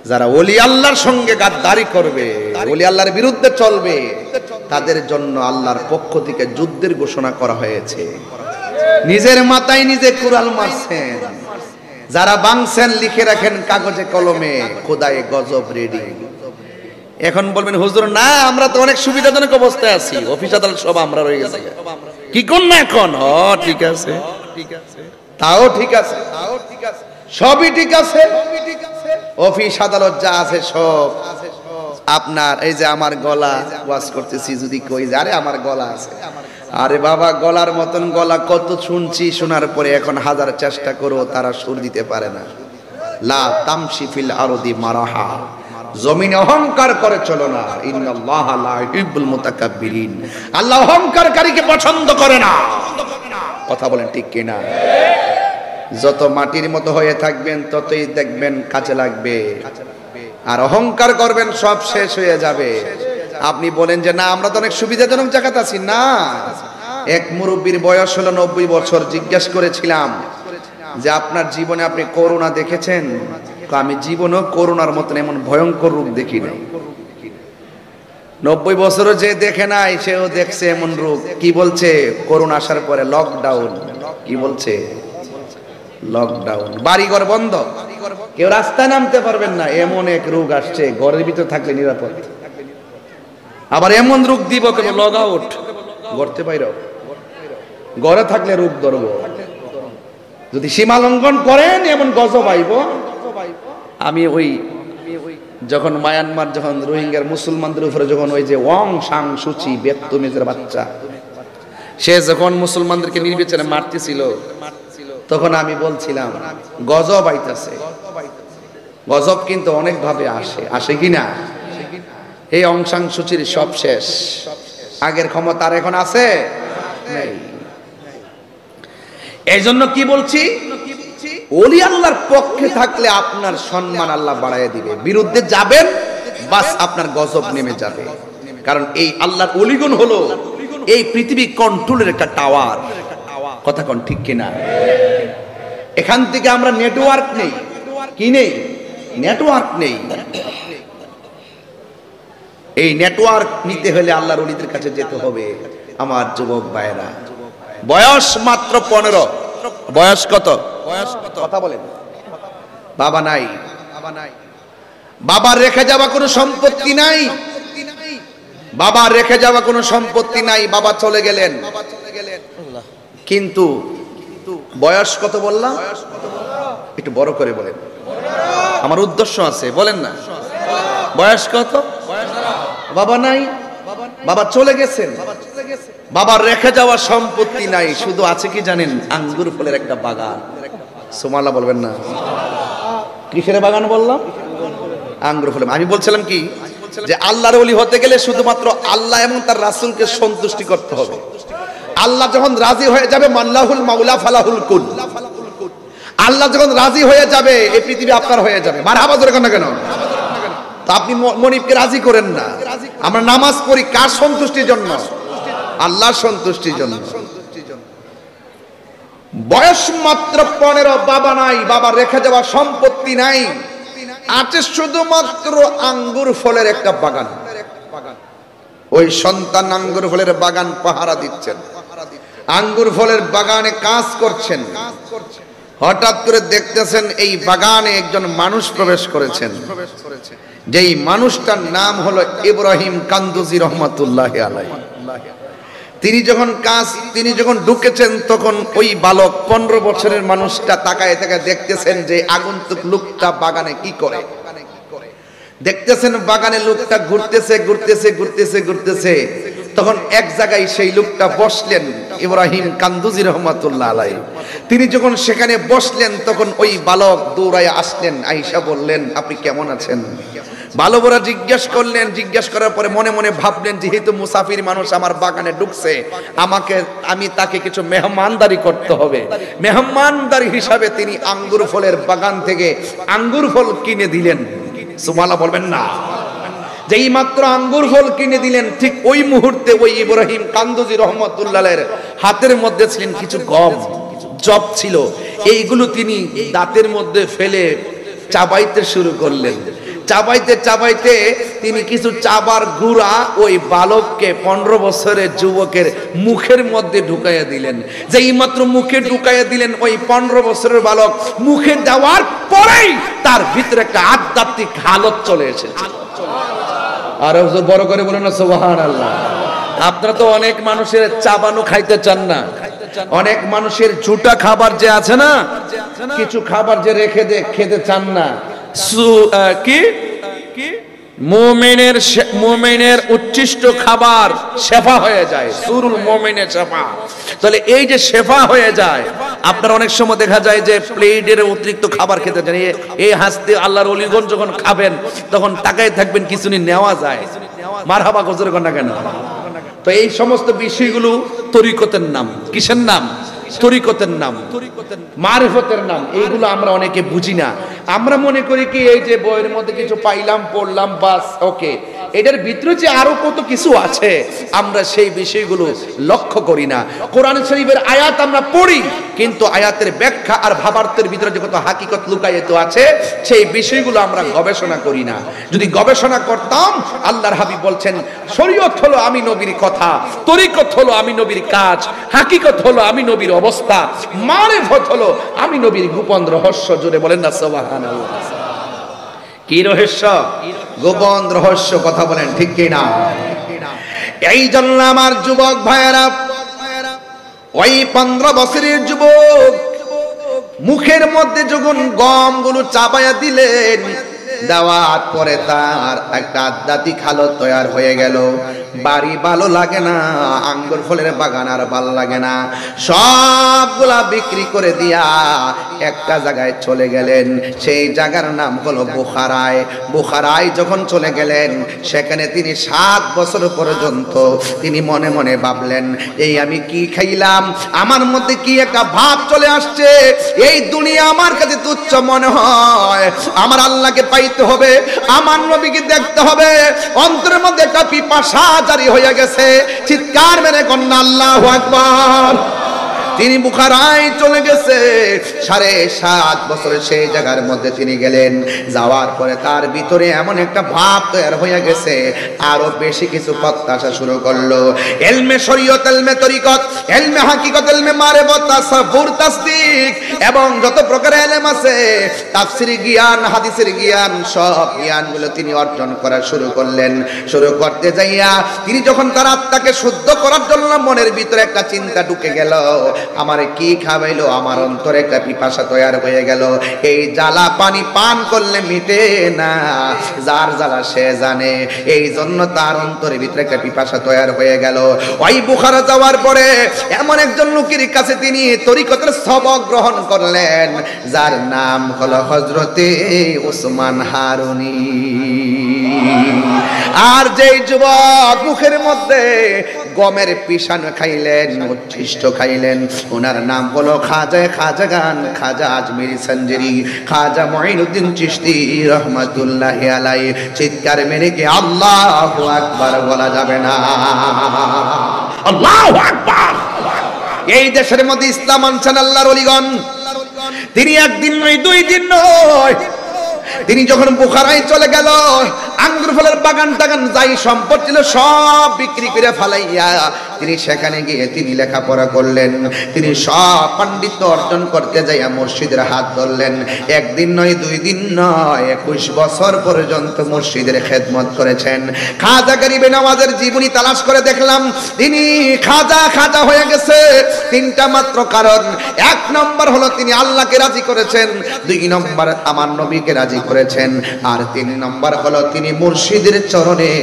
যারা ওলি আল্লাহর সঙ্গে গাদ্দারি করবে, ওলি আল্লাহর বিরুদ্ধে চলবে, তাদের জন্য আল্লাহর পক্ষ থেকে যুদ্ধের ঘোষণা করা হয়েছে। নিজের মাথায় নিজে কুড়াল মারছেন। যারা বাংছেন লিখে রাখেন কাগজে কলমে, খোদায়ে গজব রেডি। এখন বলবেন হুজুর না, আমরা তো অনেক সুবিধাজনক অবস্থায় আছি, অফিস আদালত সব আমরা রয়ে গেছে, কি কোন না এখন? ঠিক আছে, তাও ঠিক আছে, সবই ঠিক আছে, অফিস আদালত যা আছে সব আপনার। এই যে আমার গলা ওয়াজ করতেছি, যদি কই যে আরে আমার গলা আছে, আরে বাবা গলার মতন গলা কত শুনছি, শোনার পরে এখন হাজার চেষ্টা করো তারা সুর দিতে পারে না। লা তামশি ফিল আরদি মারাহা, জমিনে অহংকার করে চলো না। ইন্নাল্লাহা লা ইউহিব্বুল মুতাকাব্বিরিন, আল্লাহ অহংকারকারীকে পছন্দ করে না। কথা বলেন ঠিক কিনা? যত মাটির মতো হয়ে থাকবেন ততই দেখবেন কাজে লাগবে, আর অহংকার করবেন সব শেষ হয়ে যাবে। আপনি বলেন যে না আমরা তো অনেক সুবিধাজনক জায়গাতে আছি, না। এক মুরব্বীর বয়স হলো 90 বছর, জিজ্ঞেস করেছিলাম যে আপনার জীবনে আপনি করোনা দেখেছেন? আমি জীবনেও করোনার মতন এমন ভয়ঙ্কর রূপ দেখি নাই। 90 বছরও যে দেখে নাই সেও দেখছে এমন রূপ। কি বলছে? করোনা আসার পরে লকডাউন। কি বলছে? লকডাউন, বাড়িঘর বন্ধ, কেউ রাস্তায় নামতে পারবেন না, এমন এক রোগ আসছে। ঘরের ভিতর থাকলে নিরাপদ, আবার এমন রোগ দিব কেন লগ আউট, করতে পাইর, ঘরে থাকলে রোগ ধরব। যদি সীমা লঙ্ঘন করেন এমন গজব আইব। আমি ওই যখন মায়ানমার, যখন রোহিঙ্গার মুসলমানদের উপরে যখন ওই যে ওয়াং সাং সুচি বেত্তমিজের বাচ্চা, সে যখন মুসলমানদেরকে নির্বিচারে মারতেছিল, তখন আমি বলছিলাম গজব আইতাছে। গজব কিন্তু অনেক ভাবে আসে, আসে কিনা? এই অং সাং সুচির সব শেষ, আগের ক্ষমতা আর এখন আছে নেই। এই জন্য কি বলছি, ওলি আল্লাহর পক্ষে থাকলে আপনার সম্মান আল্লাহ বাড়ায় দিবে, বিরুদ্ধে যাবেন বাস আপনার গজব নেমে যাবে। কারণ এই আল্লাহর ওলিগণ হলো এই পৃথিবী কন্ট্রোলের একটা টাওয়ার। কথা কোন ঠিক কিনা? এখান থেকে আমরা নেটওয়ার্ক নেই, কি নেই? নেটওয়ার্ক নেই। এই নেটওয়ার্ক নিতে হলে আল্লাহর ওলিদের কাছে যেতে হবে। আমার যুবক ভাইরা, বয়স মাত্র 15। বয়স কত? কথা বলেন। বাবা নাই, বাবার রেখে যাওয়া কোনো সম্পত্তি নাই, বাবা রেখে যাওয়া কোনো সম্পত্তি নাই, বাবা চলে গেলেন। কিন্তু বয়স কত বললাম? একটু বড় করে বলেন, আমার উদ্দেশ্য আছে, বলেন না। বয়স কত? বাবা নাই, বাবা চলে গেছেন, বাবার রেখে যাওয়া সম্পত্তি নাই, শুধু আছে কি জানেন? আঙ্গুর ফলের একটা বাগান। সুবহানাল্লাহ বলবেন না? কিসের বাগান বললাম? আঙ্গুর ফলের। আমি বলছিলাম কি যে আল্লাহর ওলি হতে গেলে শুধুমাত্র আল্লাহ এবং তার রাসূলকে সন্তুষ্টি করতে হবে। আল্লাহ যখন রাজি হয়ে যাবে, মাল্লাহুল মাওলা ফালাহুল কুল, আল্লাহ যখন রাজি হয়ে যাবে এই পৃথিবী আপনার হয়ে যাবে। মারহাবা জোরে কেন কেন? তা আপনি মনিবকে রাজি করেন না। আমরা নামাজ পড়ি কার সন্তুষ্টির জন্য? আল্লাহর সন্তুষ্টির জন্য। বয়স মাত্র 15, বাবা নাই, বাবা রেখে যাওয়া সম্পত্তি নাই, আছে শুধুমাত্র আঙ্গুর ফলের একটা বাগান। ওই সন্তান আঙ্গুর ফলের বাগান পাহারা দিচ্ছেন, আঙ্গুর ফলের বাগানে কাজ করছেন। হঠাৎ করে দেখতেছেন এই বাগানে একজন মানুষ প্রবেশ করেছেন, যেই মানুষটার নাম হলো ইব্রাহিম কান্দুজি রহমাতুল্লাহি আলাইহি। তিনি যখন ঢুকেছেন তখন ওই বালক 15 বছরের মানুষটা তাকায় তাকায় দেখতেছেন যে আগন্তুক লোকটা বাগানে কি করে। দেখতেছেন বাগানে লোকটা ঘুরতেছে ঘুরতেছে ঘুরতেছে ঘুরতেছে, তখন এক জায়গায় সেই লোকটা বসলেন, ইব্রাহিম কান্দুজি রহমাতুল্লাহ আলাইহি। তিনি যখন সেখানে বসলেন তখন ওই বালক দৌড়ায় আসলেন, আয়েশা বললেন আপনি কেমন আছেন? বালকরা জিজ্ঞেস করলেন, জিজ্ঞেস করার পরে মনে মনে ভাবলেন যেহেতু মুসাফির মানুষ আমার বাগানে ঢুকছে, আমি তাকে কিছু মেহমানদারি করতে হবে। মেহমানদারি হিসাবে তিনি আঙ্গুর ফলের বাগান থেকে আঙ্গুর ফল কিনে দিলেন। সুবহানাল্লাহ বলবেন না? যেই মাত্র আঙ্গুর ফল কিনে দিলেন, ঠিক ওই মুহূর্তে ওই ইব্রাহিম কান্দুজি রহমাতুল্লাহের হাতের মধ্যে ছিলেন কিছু গম, জব ছিল। এইগুলো তিনি দাঁতের মধ্যে ফেলে চাবাইতে শুরু করলেন। চাবাইতে চাবাইতে তিনি কিছু চাবার গুঁড়া ওই বালককে, 15 বছরের যুবকের মুখের মধ্যে ঢুকাইয়া দিলেন। যেই মাত্র মুখে ঢুকাইয়া দিলেন, ওই 15 বছরের বালক মুখে দেওয়ার পরেই তার ভিতরে একটা আধ্যাত্মিক হালত চলে এসেছে। আর বড় করে বলেন না সুবহানাল্লাহ। আপনারা তো অনেক মানুষের চাবানো খাইতে চান না, অনেক মানুষের ঝুটা খাবার যে আছে না, কিছু খাবার যে রেখে খেতে চান না। মুমিনের উচ্ছিষ্ট খাবার শেফা হয়ে যায়, সুরুল মুমিনের শেফা। তাহলে এই যে শেফা হয়ে যায়, আপনার অনেক সময় দেখা যায় যে প্লেটের অতিরিক্ত খাবার খেতে চান, এই হাসতে আল্লাহর ওলিগণ যখন খাবেন তখন তাকায় থাকবেন কিছু নেওয়া যায়। মারহাবা গজর কন্যা কেন? তো এই সমস্ত বিষয়গুলো তরিকতের নাম। কিসের নাম? তরিকতের নাম, মারিফতের নাম, এইগুলো আমরা অনেকে বুঝি না। আমরা মনে করি কি এই যে বইয়ের মধ্যে কিছু পাইলাম পড়লাম বাস ওকে, এটার ভিতরে যে আরো কত কিছু আছে আমরা সেই বিষয়গুলো লক্ষ্য করি না। কোরআন শরীফের আয়াত আমরা পড়ি কিন্তু আয়াতের ব্যাখ্যা আর ভাবার্থের ভিতরে যে কত হাকিকত লুকায়িত আছে সেই বিষয়গুলো আমরা গবেষণা করি না। যদি গবেষণা করতাম, আল্লাহর হাবিব বলছেন শরীয়ত হলো আমি নবীর কথা, তরিকত হলো আমি নবীর কাজ, হাকিকত হলো আমি নবীর অবস্থা, মারিফত হলো আমি নবীর গোপন রহস্য। জোরে বলেন না সুবহানাল্লাহ। কি রহস্য? গোপন রহস্য। কথা বলেন ঠিক কি না? এই জন্য আমার যুবক ভাইয়েরা, ওই 15 বছরের যুবক মুখের মধ্যে যখন গমগুলো চাপায়া দিলেন, দেওয়ার পরে তার একটা আধ্যাত্মিক হালত তৈরি হয়ে গেল। বাড়ি ভালো লাগে না, আঙ্গুর ফলের বাগান আর ভালো লাগে না, সবগুলা বিক্রি করে দিয়া একটা জায়গায় চলে গেলেন। সেই জায়গার নাম হলো বুখারায়। বুখারায় যখন চলে গেলেন, সেখানে তিনি 7 বছর পর্যন্ত তিনি মনে মনে ভাবলেন, এই আমি কি খাইলাম, আমার মধ্যে কি একটা ভাব চলে আসছে, এই দুনিয়া আমার কাছে তুচ্ছ মনে হয়, আমার আল্লাহকে পাইতে হবে, আমার নবীকে দেখতে হবে। অন্তরের মধ্যে একটা পিপাসা জারি হয়ে গেছে। চিৎকার মেরে কন্যা আল্লাহু আকবার। তিনি বুখারায় চলে গেছে। 7.5 বছরে সেই জায়গার মধ্যে তিনি গেলেন। যাওয়ার পরে তার ভিতরে এমন একটা ভাব তৈরি হয়ে গেছে, আরো বেশি কিছু প্রত্যাশা শুরু করলো। ইলমে শরীয়ত, ইলমে তরিকত, ইলমে হাকিকত, ইলমে মারিফত, তাসাব্বুর, তাসদিক এবং যত প্রকার ইলম আছে, তাফসীরি জ্ঞান, হাদিসের জ্ঞান, সব জ্ঞানগুলো তিনি অর্জন করা শুরু করলেন। শুরু করতে যাইয়া তিনি যখন তার আত্মাকে শুদ্ধ করার জন্য মনের ভিতরে একটা চিন্তা ঢুকে গেল, আমারে কি খাওয়াইলো, আমার অন্তরে একটা পিপাসা তৈরি হয়ে গেল। এই জ্বালা পানি পান করলে মিটে না, যার জ্বালা সে জানে। এই জন্য তার অন্তরের ভিতরে একটা পিপাসা তৈরি হয়ে গেল। ওই বুখারা যাওয়ার পরে এমন একজন লোকের কাছে তিনি তরিকতের সবক গ্রহণ করলেন, যার নাম হলো হযরতে উসমান হারুনি। আর যেই যুবক মুখের মধ্যে গমের পিষানো খাইলেন, উচ্ছিষ্ট খাইলেন, ওনার নাম হলো খাজাগান, খাজা আজমিরি সঞ্জরি, খাজা মুঈনুদ্দিন চিশতি রহমাতুল্লাহি আলাইহি। চিৎকার মেরে কি আল্লাহু আকবার বলা যাবে না? আল্লাহু আকবার। এই দেশের মধ্যে ইসলাম আনছেন আল্লাহর ওলিগণ। তিনি একদিন নয়, 2 দিন নয়, তিনি যখন বুখারায় চলে গেল, আঙ্গুর ফলের বাগান টাগান যাই সম্পদ ছিল সব বিক্রি করে ফেলাইয়া তিনি সেখানে গিয়ে তিনি লেখাপড়া করলেন। তিনি সব পাণ্ডিত্য অর্জন করতে যাইয়া মসজিদের হাত ধরলেন। একদিন নয়, 2 দিন নয়, 21 বছর পর্যন্ত মসজিদের খেদমত করেছেন। খাজা গরিবে নওয়াজের জীবনী তালাশ করে দেখলাম তিনি খাজা হয়ে গেছে 3টা মাত্র কারণ। 1 নম্বর হলো তিনি আল্লাহকে রাজি করেছেন, 2 নম্বর আমার নবীকে রাজি করেছেন, আর 3 নম্বর হলো তিনি মুর্শিদের চরণে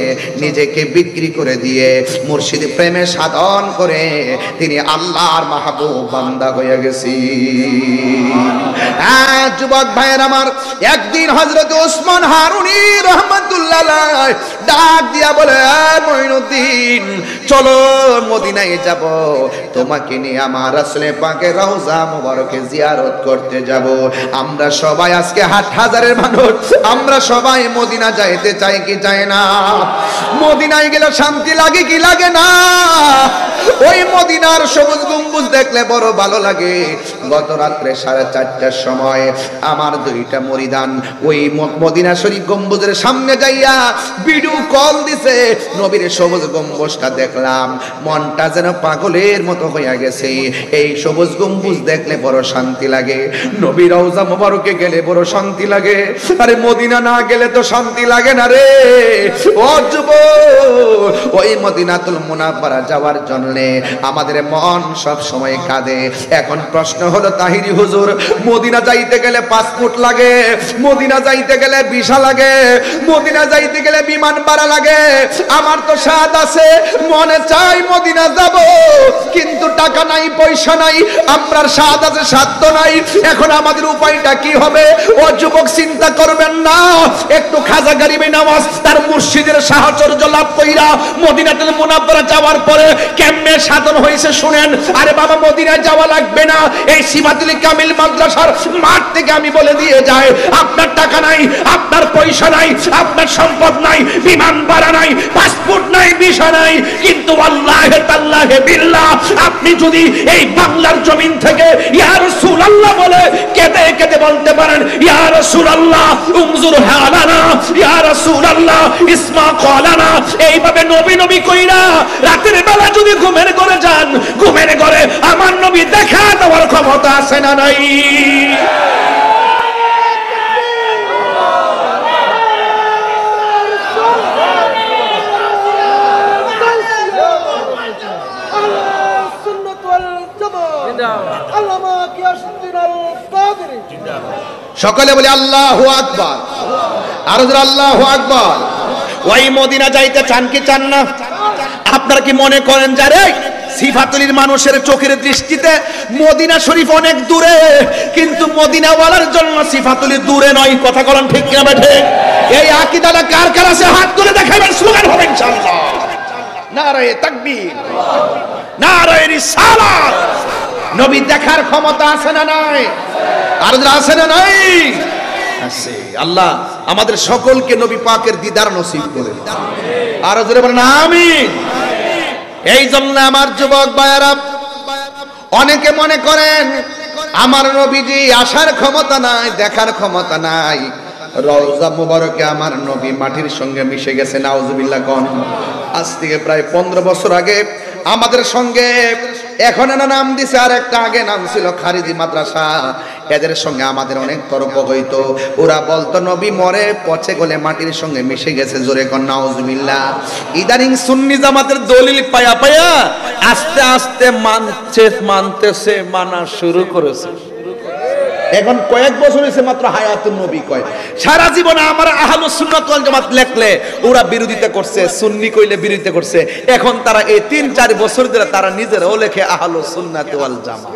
নিজেকে বিক্রি করে দিয়ে মুর্শিদ প্রেমে সাধন করে তিনি আল্লাহর মাহবুব বান্দা হয়ে গেছি। যুবক ভাইয়ের আমার, একদিন হযরত ওসমান হারুনি রাহমাতুল্লাহ আলাইহি ডাক দিয়া বলে, মঈনুদ্দিন চলো মদিনায় যাব, তোমাকে নিয়ে আমার রাসূল পাকের রওজা মুবারকে জিয়ারত করতে যাব। আমরা সবাই আজকে 8,000 মানুষ, আমরা সবাই মদিনা যাইতে চাই কি চাই না? মদিনায় গেলে শান্তি লাগে কি লাগে না? ওই মদিনার সবুজ গম্বুজ দেখলে বড় ভালো লাগে। গত রাত্রে 4:30টার সময় আমার 2টা মুরিদান ওই মদিনা শরীফ গম্বুজের সামনে যাইয়া ভিডিও কল দিছে। নবীর সবুজ গম্বুজটা দেখলাম, মনটা যেন পাগলের মতো হয়ে গেছে। এই সবুজ গম্বুজ দেখলে বড় শান্তি লাগে, নবীর রওজা মুবারকে গেলে বড় শান্তি লাগে। আরে মদিনা না গেলে তো শান্তি লাগে না রে। ও যুবক, ওই মদিনাতুল মুনাওয়ারা যাওয়ার জন্য আমাদের মন সব সময় কাঁদে। এখন প্রশ্ন হলো, তাহিরি হুজুর, মদিনা যাইতে গেলে পাসপোর্ট লাগে, মদিনা যাইতে গেলে ভিসা লাগে, মদিনা যাইতে গেলে বিমান ভাড়া লাগে। আমার তো স্বাদ আছে, মনে চাই মদিনা যাব, কিন্তু টাকা নাই, পয়সা নাই, আপনার স্বাদ আছে, সাধ্য নাই। এখন আমাদের উপায়টা কি হবে? ও যুবক, চিন্তা করবেন না, একটু খাজা গরিবে নওয়াজ তার মুর্শিদের সাহচর্য লাভ কইরা মদিনাতুল মুনাওয়ারা যাওয়ার পরে কেমনে সাধন হইছে বলতেছে শুনেন, আরে বাবা মদিনায় যাওয়া লাগবে না, এই সিফাতুল কামিল মাদ্রাসার মাঠ থেকে আমি বলে দিয়ে যাই, আপনার টাকা নাই, আপনার পয়সা নাই, আপনার সম্পদ নাই, বিমান ভাড়া নাই, পাসপোর্ট নাই, ভিসা নাই, কিন্তু আল্লাহে তাআলাহে বিল্লাহ আপনি যদি এই বাংলার জমিন থেকে ইয়া রাসূলুল্লাহ বলে কেঁদে কেঁদে বলতে পারেন, ইয়া রাসূলুল্লাহ উনজুর হালানা, ইয়া রাসূলুল্লাহ ইসমা ক্বালানা, এইভাবে নবী নবী কইরা রাতের বেলা যদি ঘুমের ঘরে যান, ঘুমের ঘরে আমার নবী দেখা দেওয়ার ক্ষমতা আছে না নাই? সকলে বলি আল্লাহু আকবার, আর জোরে আল্লাহু আকবার। ওই মদিনা যাইতে চান কি চান না? আপনারা কি মনে করেন যারে সিফাতুলির মানুষের চোখের দৃষ্টিতে মদিনা শরীফ অনেক দূরে, কিন্তু মদিনাওয়ালার জন্য সিফাতুলি দূরে নয়? কথা বলেন ঠিক কিনা বেঠে? এই আকীদাটা কার কার আছে হাত তুলে দেখাবেন, স্লোগান হবে ইনশাআল্লাহ। নারায়ে তাকবীর, নারায়ে রিসালাত। নবী দেখার ক্ষমতা আছে না নাই? আর আছে না নাই? আছে। আল্লাহ আমাদের সকলকে নবী পাকের দিদার নসিব করে। আর জোরে বলেন আমিন। এই জন্য আমার যুবক ভাইয়েরা অনেকে মনে করেন আমার নবীজি আসার ক্ষমতা নাই, দেখার ক্ষমতা নাই। রওজা মুবারকে আমার নবী মাটির সঙ্গে মিশে গেছে, নাউজুবিল্লাহ কোন। আজ থেকে প্রায় 15 বছর আগে আমাদের সঙ্গে, এখন না নাম দিছে, আর একটা আগে নাম ছিল খারিজি মাদ্রাসা, এদের সঙ্গে আমাদের অনেক তর্ক হইতো। ওরা বলতো নবী মরে পচে গলে মাটির সঙ্গে মিশে গেছে, জোরে কোন নাউজুবিল্লাহ। ইদানিং সুন্নি জামাতের দলিল পায়া পায়া আস্তে আস্তে মানতেছে, মানা শুরু করেছে। এখন কয়েক বছর হয়েছে মাত্র হায়াতুন নবী কয়। সারা জীবন আমার আহলুস সুন্নাত ওয়াল জামাত লেখলে ওরা বিরোধিতা করছে, সুন্নি কইলে বিরোধিতা করছে। এখন তারা এই 3-4 বছর ধরে তারা নিজেরাও লেখে আহলুস সুন্নাত ওয়াল জামাত।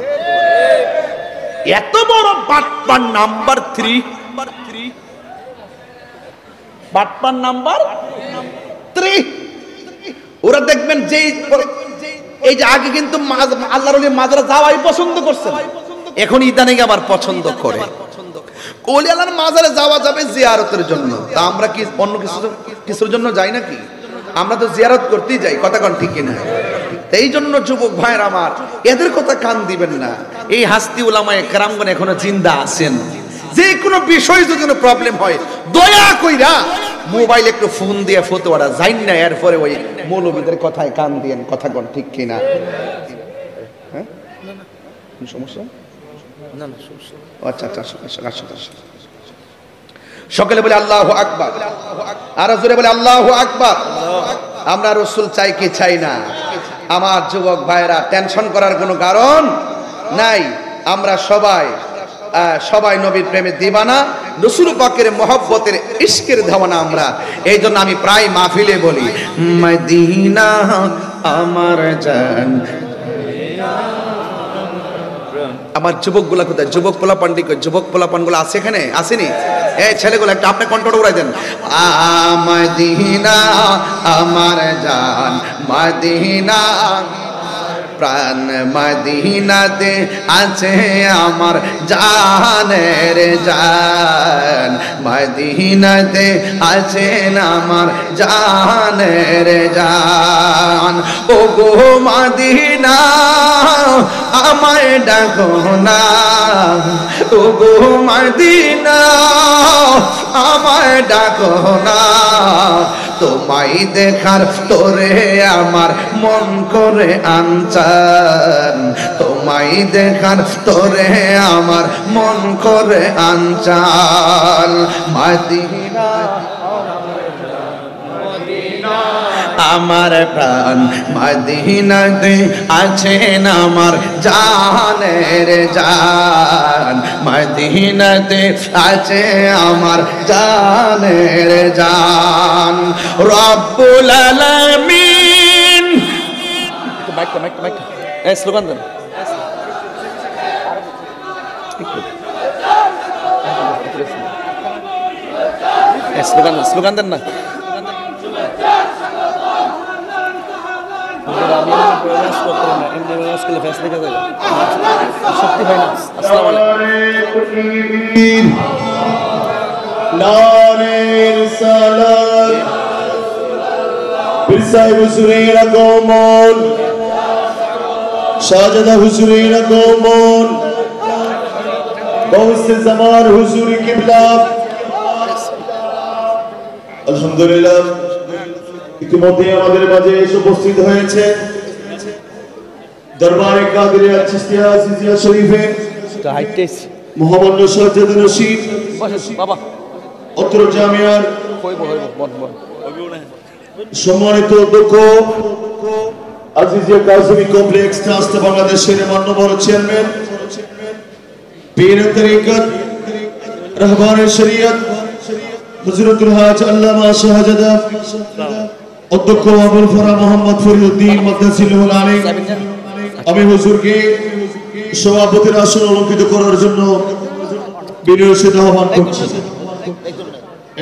এত বড় বাটপার নাম্বার 3, বাটপার নাম্বার 3। ওরা দেখবেন যে এই যে আগে কিন্তু আল্লাহর ওলি মাজারে যাওয়াই পছন্দ করছে, এখন ইদানিং আবার পছন্দ করে। ওলি আল্লাহর মাজারে যাওয়া যাবে জিয়ারতের জন্য, তা আমরা কি অন্য কিছুর জন্য যাই নাকি? আমরা তো জিয়ারত করতেই যাই, কথা কোন ঠিক না? এই জন্য যুবক ভাইয়ের আমার, এদের কথা কান দিবেন না। এই হাস্তি উলামায়ে কেরামগণ এখনো জিন্দা আছেন। যে কোনো বিষয় যদি কোনো প্রবলেম হয়, দয়া কইরা মোবাইল একটু ফোন দিয়ে ফতোয়াটা যাই না, এরপরে ওই মৌলবীদের কথায় কান দিয়েন, কথা কোন ঠিক কিনা? হ্যাঁ, সমস্যা না না, সমস্যা। আচ্ছা আচ্ছা, সকলে বলে আল্লাহু আকবার, আর জোরে বলে আল্লাহু আকবার। আমরা রাসূল চাই কি চাই না? আমার যুবক ভাইরা টেনশন করার কোনো কারণ নাই। আমরা সবাই নবীর প্রেমে দিবানা, রাসূল পাকের মহব্বতের ইশকের ধাওয়ানা আমরা। এই জন্য আমি প্রায় মাহফিলে বলি, মদিনা আমার জান। আমার যুবকগুলা কোথায়? যুবক পোলাপান, যুবক পোলাপানগুলো আছে এখানে? আসেনি? এই ছেলেগুলো একটা আপনি কন্ট্রোল উড়াই দেন। মদিনা আমার জান, মদিনা প্রাণ, মদিনাতে আছে আমার জানের জান, মদিনাতে আছেন আমার জানের জান। ও গো মদিনা আমায় ডাকো না, ও গো মদিনা আমায় ডাকো না, তোমায় দেখার তোরে আমার মন করে আনচান, তোমায় দেখার তোরে আমার মন করে আনচান। মদিনা আমার প্রাণ, মদিনাতে আছেন আমার জানের জান, মদিনাতে আছে আমার জানের জান। রব্বুল আলামিন, এই স্লোগান দেন, স্লোগান দেন না। আমি করলে ফেস লেখা যায় শক্তি হয় না। আসসালামু আলাইকুম। নারে রিসালাত পীর সাহেব হুজুরের আগমন, শাহজাদা হুজুরের আগমন, গৌসে জামান হুজুর কিবলা। আলহামদুলিল্লাহ, ইতিমধ্যে আমাদের মাঝে এসে উপস্থিত হয়েছে দরবারে কাদেরিয়া চিশতিয়া আজিজিয়া শরীফের মহামান্য শাহজাদা রশিদ বাবা অত্র জামিয়ার সম্মানিত অধ্যক্ষ, আজিজিয়া কাজী কমপ্লেক্স ট্রাস্ট বাংলাদেশের মাননীয় চেয়ারম্যান, পীর তরিকত রাহবারে শরীয়ত হযরতুল হাজ আল্লামা শাহজাদা অধ্যক্ষ আবুল ফরা মোহাম্মদ ফরিদউদ্দিন মাদ্রাসিল আলী, আমি হুজুরকে সভাপতির আসন অলঙ্কৃত করার জন্য বিনয়ের সাথে আহ্বান করছি।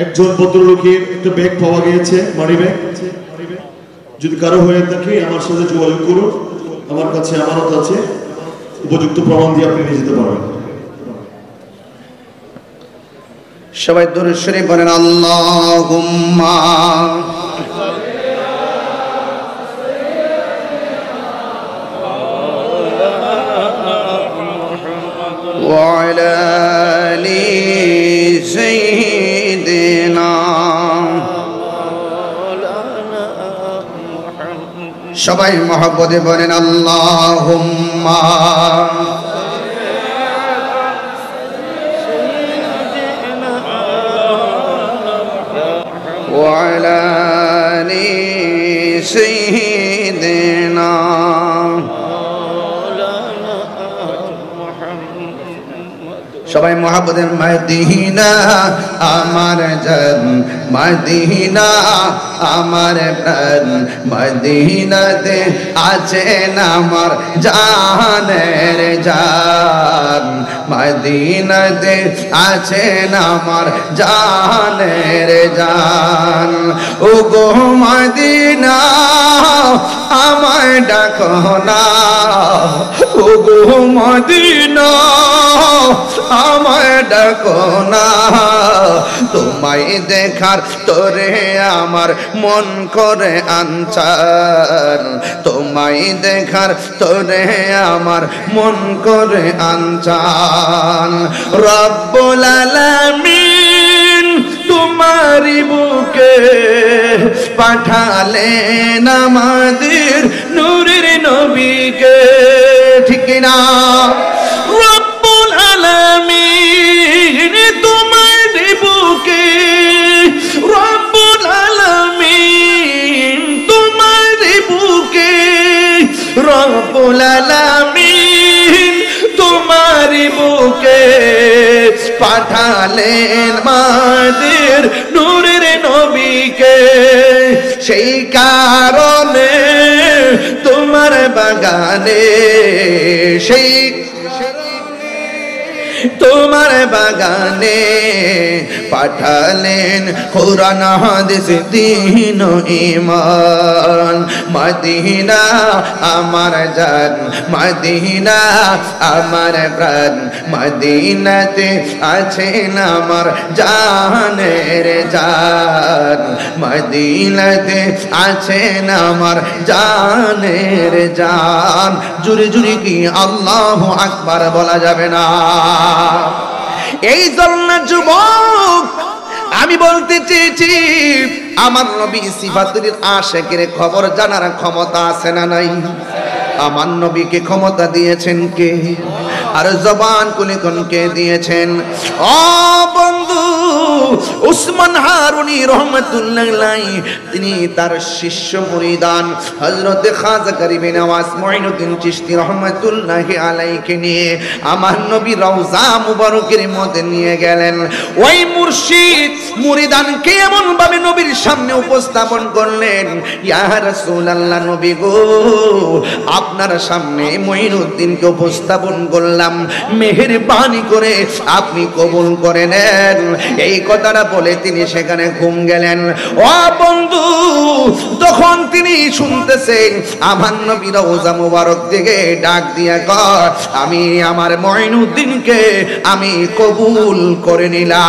একজন ভদ্রলোকের একটা ব্যাগ পাওয়া গিয়েছে, মানি ব্যাগ। যদি কারো হয়ে থাকে আমার সাথে যোগাযোগ করুন, আমার কাছে আমানত আছে, উপযুক্ত প্রমাণ দিয়ে আপনি নিয়ে যেতে পারবেন। সবাই দরুদ শরীফ পড়েন আল্লাহুম্মা ওয়া আলা আলি সাইয়্যিদিনা। সবাই মহব্বতে পড়েন আল্লাহুম্মা وعلى آل سيدنا সবাই মহব্বতের মদিনা আমার জান, মদিনা আমার প্রাণ, মদিনাতে আছেন আমার জানের জান, মদিনাতে আছেন আমার জানের জান। ও গো মদিনা আমায় ডাকো না, ও গো মদিনা আমায় ডাকো না, তোমায় দেখার তোরে আমার মন করে আনচান, তোমায় দেখার তোরে আমার মন করে আনচান। রব্বুল আলামিন তোমারি বুকে পাঠালেন আমাদের নূরের নবীকে, ঠিক না? রব্বুল আলামিন তোমারি বুকে, রব্বুল আলামিন তোমারি বুকে, রব্বুল আলামিন তোমারি বুকে পাঠালেন আমাদের নূরের নবীকে। সেই কারণে তোমার বাগানে, সেই তোমার বাগানে পাঠালেন কোরআন হাদিস দ্বীন ও ঈমান। মদিনা আমার জান, মদিনা আমার প্রাণ, মদিনাতে আছেন আমার জানের জান, মদিনাতে আছেন আমার জানের জান। জুরে জুরে কি আল্লাহু আকবার বলা যাবে না? এই জন্য যুবক আমি বলতে চেয়েছি, আমার নবী সিফাতুল আশিকের খবর জানার ক্ষমতা আছে না নাই? আমার নবীকে ক্ষমতা দিয়েছেন কে? আর জবান কোন কে দিয়েছেন? ও বন্ধু, উসমান হারুনি রহমাতুল্লাহ আলাইহি তিনি তার শিষ্য মুরিদান হযরত খাজা গরিব নওয়াজ মুঈনুদ্দিন চিশতি রহমাতুল্লাহ আলাইহিকে নিয়ে আমার নবী রওজা মুবারকের মধ্যে নিয়ে গেলেন। ওই মুর্শিদ মুরিদানকে এমন ভাবে নবীর সামনে উপস্থাপন করলেন, ইয়া রাসূলুল্লাহ নবী গো, আপনার সামনে মুঈনুদ্দিনকে উপস্থাপন করলাম, মেহেরবানি করে আপনি কবুল করে নেন। এই কথা কথাটা বলে তিনি সেখানে ঘুম গেলেন। ও বন্ধু, তখন তিনি শুনতেছেন আমার নবী রওজা মুবারক থেকে ডাক দিয়ে কয়, আমি আমার মঈনুদ্দিনকে আমি কবুল করে নিলাম।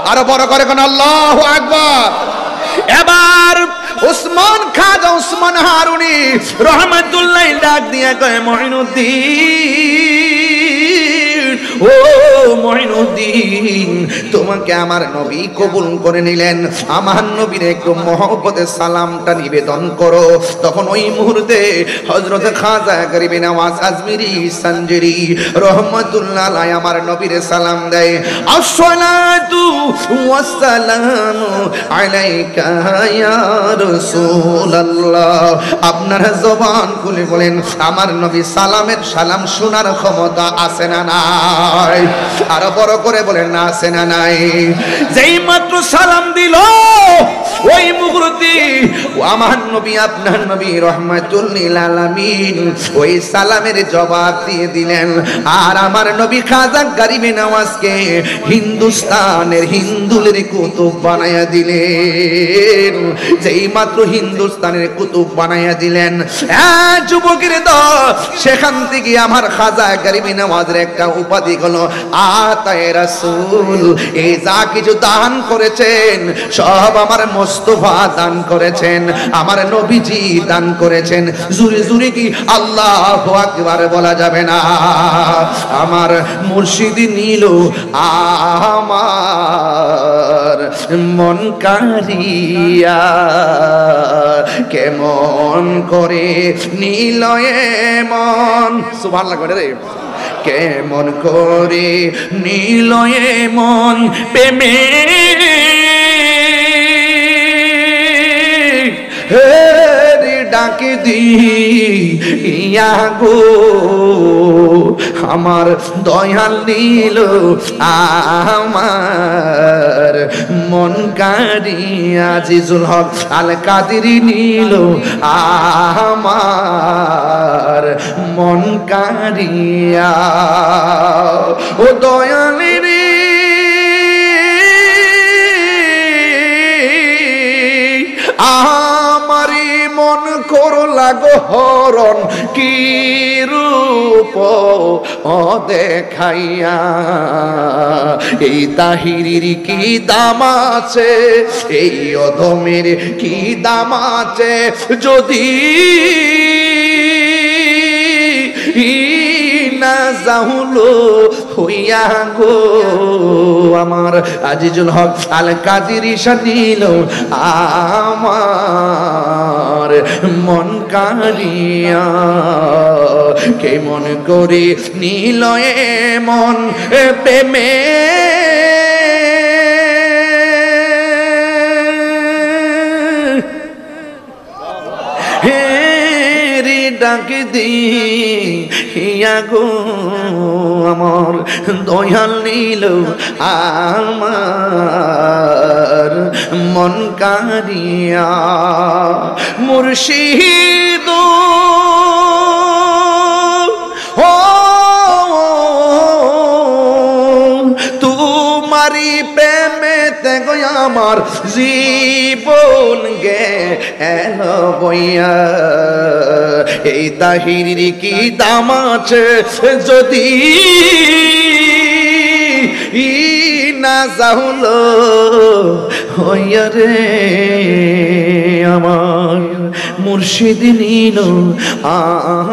আরো বড় করে কোন আল্লাহু আকবার। এবার উসমান খাজা উসমান হারুনি রহমাতুল্লাহ ডাক দিয়ে কয়, মঈনুদ্দিন, ও মঈনুদ্দিন, তোমাকে আমার নবী কবুল করে নিলেন, আমার নবীর একটু মহব্বতে সালামটা নিবেদন করো। তখন ওই মুহূর্তে হযরত খাজা গরিবে নওয়াজ আজমিরি সঞ্জরি রহমাতুল্লাহ আলাইহি আমার নবীর সালাম দেয়, আসসালাতু ওয়াসসালামু আলাইকা ইয়া রাসূলুল্লাহ। আপনারা জবান খুলে বলেন, আমার নবী সালামের সালাম শোনার ক্ষমতা আছে না নাই? আরো বড় করে বলেন, না আছে না নাই? যেই মাত্র সালাম দিল ওই মুহূর্তে আমার নবী আপনার নবী রাহমাতুল লিল আলামিন ওই সালামের জবাব দিয়ে দিলেন। আর আমার নবী খাজা গরিবে নওয়াজকে হিন্দুস্তানের হিন্দুলের কুতুব বানায়া দিলেন। যেই মাত্র হিন্দুস্তানের কুতুব বানায়া দিলেন, যুবকের দল, সেখান থেকে আমার খাজা গরিবে নওয়াজের একটা উপাধি হলো আতায়ে রাসূল। এই যা কিছু দান করেছেন সব আমার মুস্তাফা দান করেছেন, আমার নবীজি দান করেছেন। জুরে জুরে কি আল্লাহু আকবার বলা যাবে না? আমার মুর্শিদ নিল আমার মন কারিয়া, কেমন করে নিল মন, সুবহানাল্লাহ রে, কেমন করে নিল মন প্রেমে ডাকে দিয়া গো, আমার দয়াল নিল আমার মন কারিয়া। আজিজুল হক আল কাদেরী নিল আমার মন কারিয়া। ও দয়ালের আমারি মন করলা গো হরণ, কি রূপ ও দেখাইয়া। এই তাহিরির কি দাম আছে, এই অধমের কি দাম আছে, যদি না যাহুলো হইয়া গো। আমার আজিজুল হক আল কাদেরী শানিল আমার মন কারিয়া, কেমন করে নিল মন প্রেমে ডাক দিয়া গো, আমার দয়াল নিল আমার মন কারিয়া। মুর্শিদ ও তোমারি প্রেমেতে গো আমার জীবন গেল বইয়া। এই তাহিরির কি দাম আছে, যদি না যাহুলো হইয়া রে। আমার মুর্শিদ নিল আমার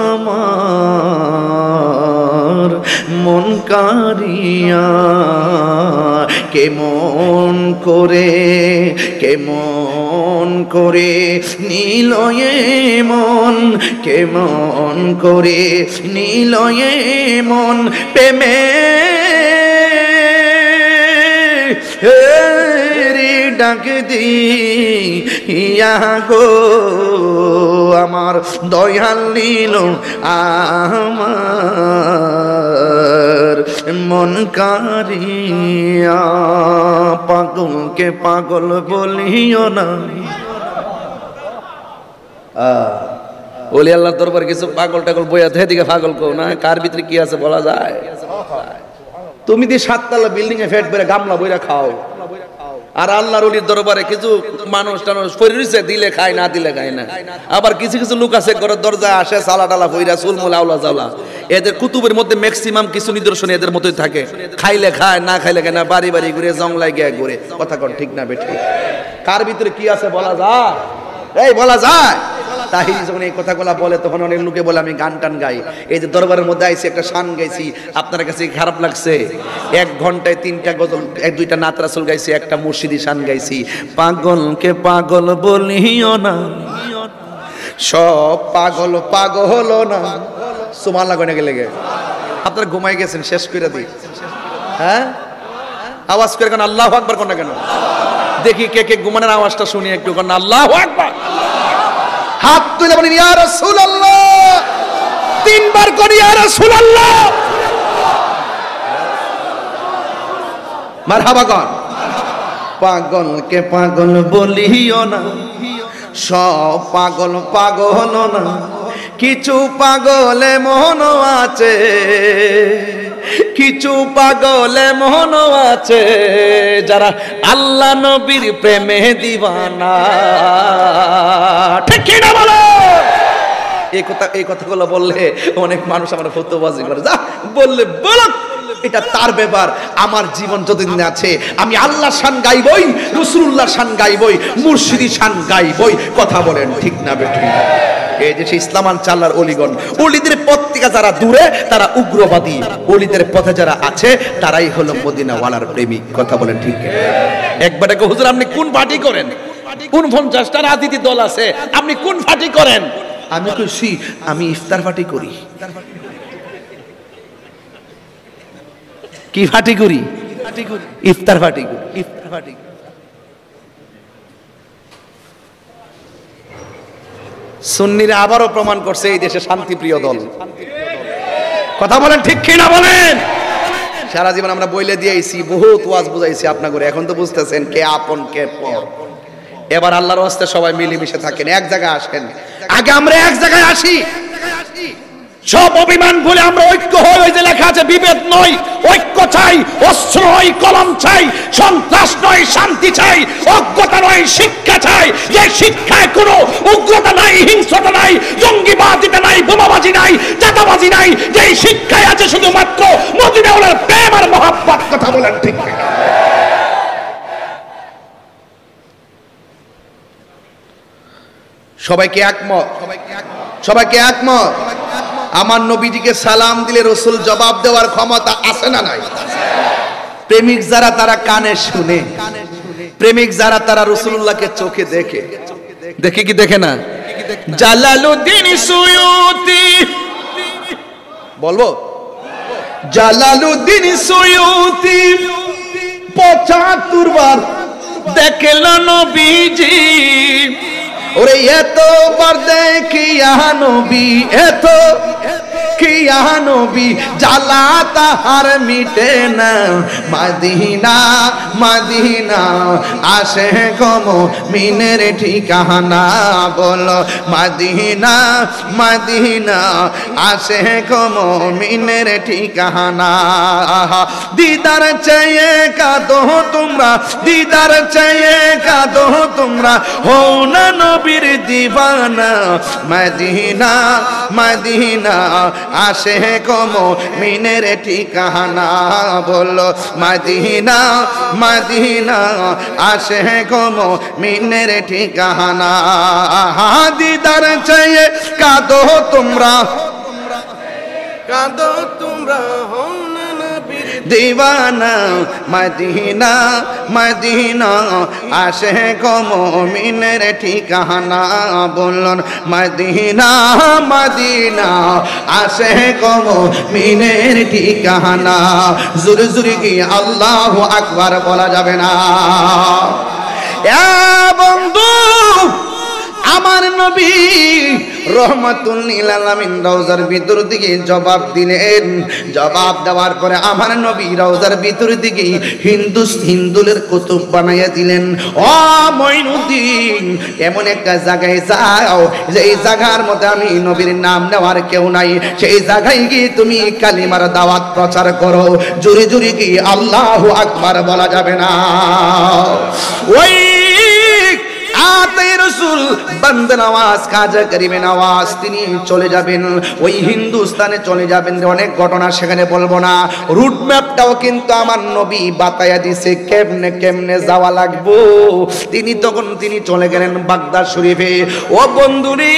মন কারিয়া, কেমন করে নিল মন, কেমন করে নিল মন প্রেমে ডাক দিয়া গো, আমার দয়াল নিল আমার মন কারিয়া। পাগলকে পাগল বলিও না, বলি আল্লাহ দরবার কিছু পাগল টাগল বইয়া থেকে পাগল কো না, কার ভিতরে কি আছে বলা যায়? তুমি দিয়ে 7 তলা বিল্ডিং এ ফেট বেড়ে গামলা বইরা খাও, আর আল্লাহর ওলির দরবারে কিছু মানুষ টানুষ ফরিছে, দিলে খায় না দিলে খায় না। আবার কিছু কিছু লোক আছে ঘরের দরজায় আসে সালা টালা ফইরা চুলমুল আওলা জাওলা। এদের কুতুবের মধ্যে ম্যাক্সিমাম কিছু নিদর্শন এদের মতোই থাকে, খাইলে খায় না খাইলে খায় না, বাড়ি বাড়ি ঘুরে জংলায় গিয়ে ঘুরে। কথা কন ঠিক না বেঠি? কার ভিতরে কি আছে বলা যায়? এই বলা যায়? তাহিরি যখন এই কথাগুলা বলে তখন অনেক লোকে বলে আমি গান টান গাই। এই যে দরবারের মধ্যে আইছি একটা শান গাইছি, আপনার কাছে খারাপ লাগছে? 1 ঘন্টায় 3টা গজল, 1-2টা নাত রাসূল গাইছি, একটা মুর্শিদি শান গাইছি। পাগলকে পাগল বলিও না, সব পাগল পাগল না। সুবহানাল্লাহ কইনা গেলে আপনারা ঘুমাই গেছেন, শেষ করে দিই। হ্যাঁ আওয়াজ করে কেন আল্লাহু আকবার কোন না কেন? দেখি কে কে ঘুমানোর আওয়াজটা শুনি একটু, কোন আল্লাহু আকবার। হাত তুলে বলেন ইয়া রাসূলুল্লাহ, 3 বার করি ইয়া রাসূলুল্লাহ। মারহাবা কর। পাগলকে পাগল বলিও না, সব পাগল পাগল না, কিছু পাগলে মন আছে, কিছু পাগলে মন আছে, যারা আল্লাহ নবীর প্রেমে দিওয়ানা। ঠিক কি না বলো? এই কথাগুলো বললে অনেক মানুষ আমার ফতোয়াবাজি করে, যা বললে বলো, এটা তার ব্যাপার। আমার জীবন যতদিন আছে আমি আল্লাহর শান গাইবই, রাসূলুল্লাহর শান গাইবই, মুর্শিদি শান গাইবই। কথা বলেন ঠিক না বেঠিক? এই যে ইসলামান চাল্লার অলিগণ, অলিদের পথ থেকে যারা দূরে তারা উগ্রবাদী, অলিদের পথে যারা আছে তারাই হলো মদিনাওয়ালার প্রেমিক। কথা বলেন ঠিক? একবার দেখো হুজুর আপনি কোন পার্টি করেন? 49টা রাজনীতি দল আছে, আপনি কোন পার্টি করেন? আমি কইছি আমি ইফতার পার্টি করি। কি পার্টি করি? ইফতার পার্টি করি। ইফতার পার্টি সুন্নিরা আবারও প্রমাণ করছে এই দেশে শান্তিপ্রিয় দল। কথা বলেন ঠিক কি না বলেন? সারা জীবন আমরা বইলে দিয়েছি, বহুত ওয়াজ বুঝাইছি আপনাকে, এখন তো বুঝতেছেন কে আপন কে পর। এবার আল্লাহর ওয়াস্তে সবাই মিলেমিশে থাকেন, এক জায়গায় আসেন। আগে আমরা এক জায়গায় আসি, সব অভিমান ভুলে আমরা ঐক্য হই। ওই যে লেখা আছে বিভেদ নয় ঐক্য চাই, অস্ত্র নয় কলম চাই, সন্ত্রাস নয় শান্তি চাই, অজ্ঞতা নয় শিক্ষা চাই। যে শিক্ষায় কোনো উগ্রতা নাই, হিংস্রতা নাই, জঙ্গিবাদিতা নাই, বোমাবাজি নাই, চাঁদাবাজি নাই, যে শিক্ষায় আছে শুধুমাত্র মদিনাওয়ালার প্রেম আর মহব্বত। কথা বলেন ঠিক? সবাইকে একমত? সবাইকে একমত? আমার নবীজিকে সালাম দিলে রাসূল জবাব দেওয়ার ক্ষমতা আছে না নাই? প্রেমিক যারা তারা কানে শুনে, প্রেমিক যারা তারা রাসূলুল্লাহকে চোখে দেখে। দেখে কি দেখে না? জালালউদ্দিন সুয়ুতি, বলবো জালালউদ্দিন সুয়ুতি 75 বার দেখল নবীজি। ওরে এতবার দেখিয়া নবী, এত কিয়া নবী, জ্বালা তাহার মিটে না। মদিনা মদিনা আসে গম মিনের ঠিকানা, বলো মদিনা মদিনা আসে গম মিনের ঠিকানা। দিদার চেয়ে কাঁদো তোমরা, দিদার চেয়ে কাঁদো তোমরা, হও না নবীর দিবানা। মদিনা মদিনা আসে গম মিনের ঠিকানা, বলো মদিনা মদিনা আসে গম মিনের ঠিকানা। দিদার চেয়ে কাঁদো তোমরা, কাঁদো তোমরা, হও না নবীর দিবানা। মদিনা মদিনা আসে গম মিনের ঠিকানা, বলুন মদিনা মদিনা আসে গম মিনের ঠিকানা। জোরে জোরে কি আল্লাহু আকবার বলা যাবে না? এ বন্ধু আমার নবী রহমাতুল লিল আলামিন রওজার ভিতর দিকে জবাব দিলেন। জবাব দেওয়ার পরে আমার নবী রওজার ভিতর দিকে হিন্দুলের কুতুব বানাইয়া দিলেন। ও মঈনুদ্দিন, এমন একটা জায়গায় যাও যেই জায়গার মধ্যে আমি নবীর নাম নেওয়ার কেউ নাই, সেই জায়গায় গিয়ে তুমি কালিমার দাওয়াত প্রচার করো। জোরে জোরে কি আল্লাহু আকবার বলা যাবে না? ওই আতে রাসূল বান্দা নওয়াজ খাজা করিমে নওয়াজ তিনি চলে যাবেন, ওই হিন্দুস্তানে চলে যাবেন। অনেক ঘটনা সেখানে বলবো না, রুট ম্যাপটাও কিন্তু আমার নবী বাতায়া দিছে কেমনে কেমনে যাওয়া লাগবো। তিনি চলে গেলেন বাগদাদ শরীফে। ও বন্ধুরে,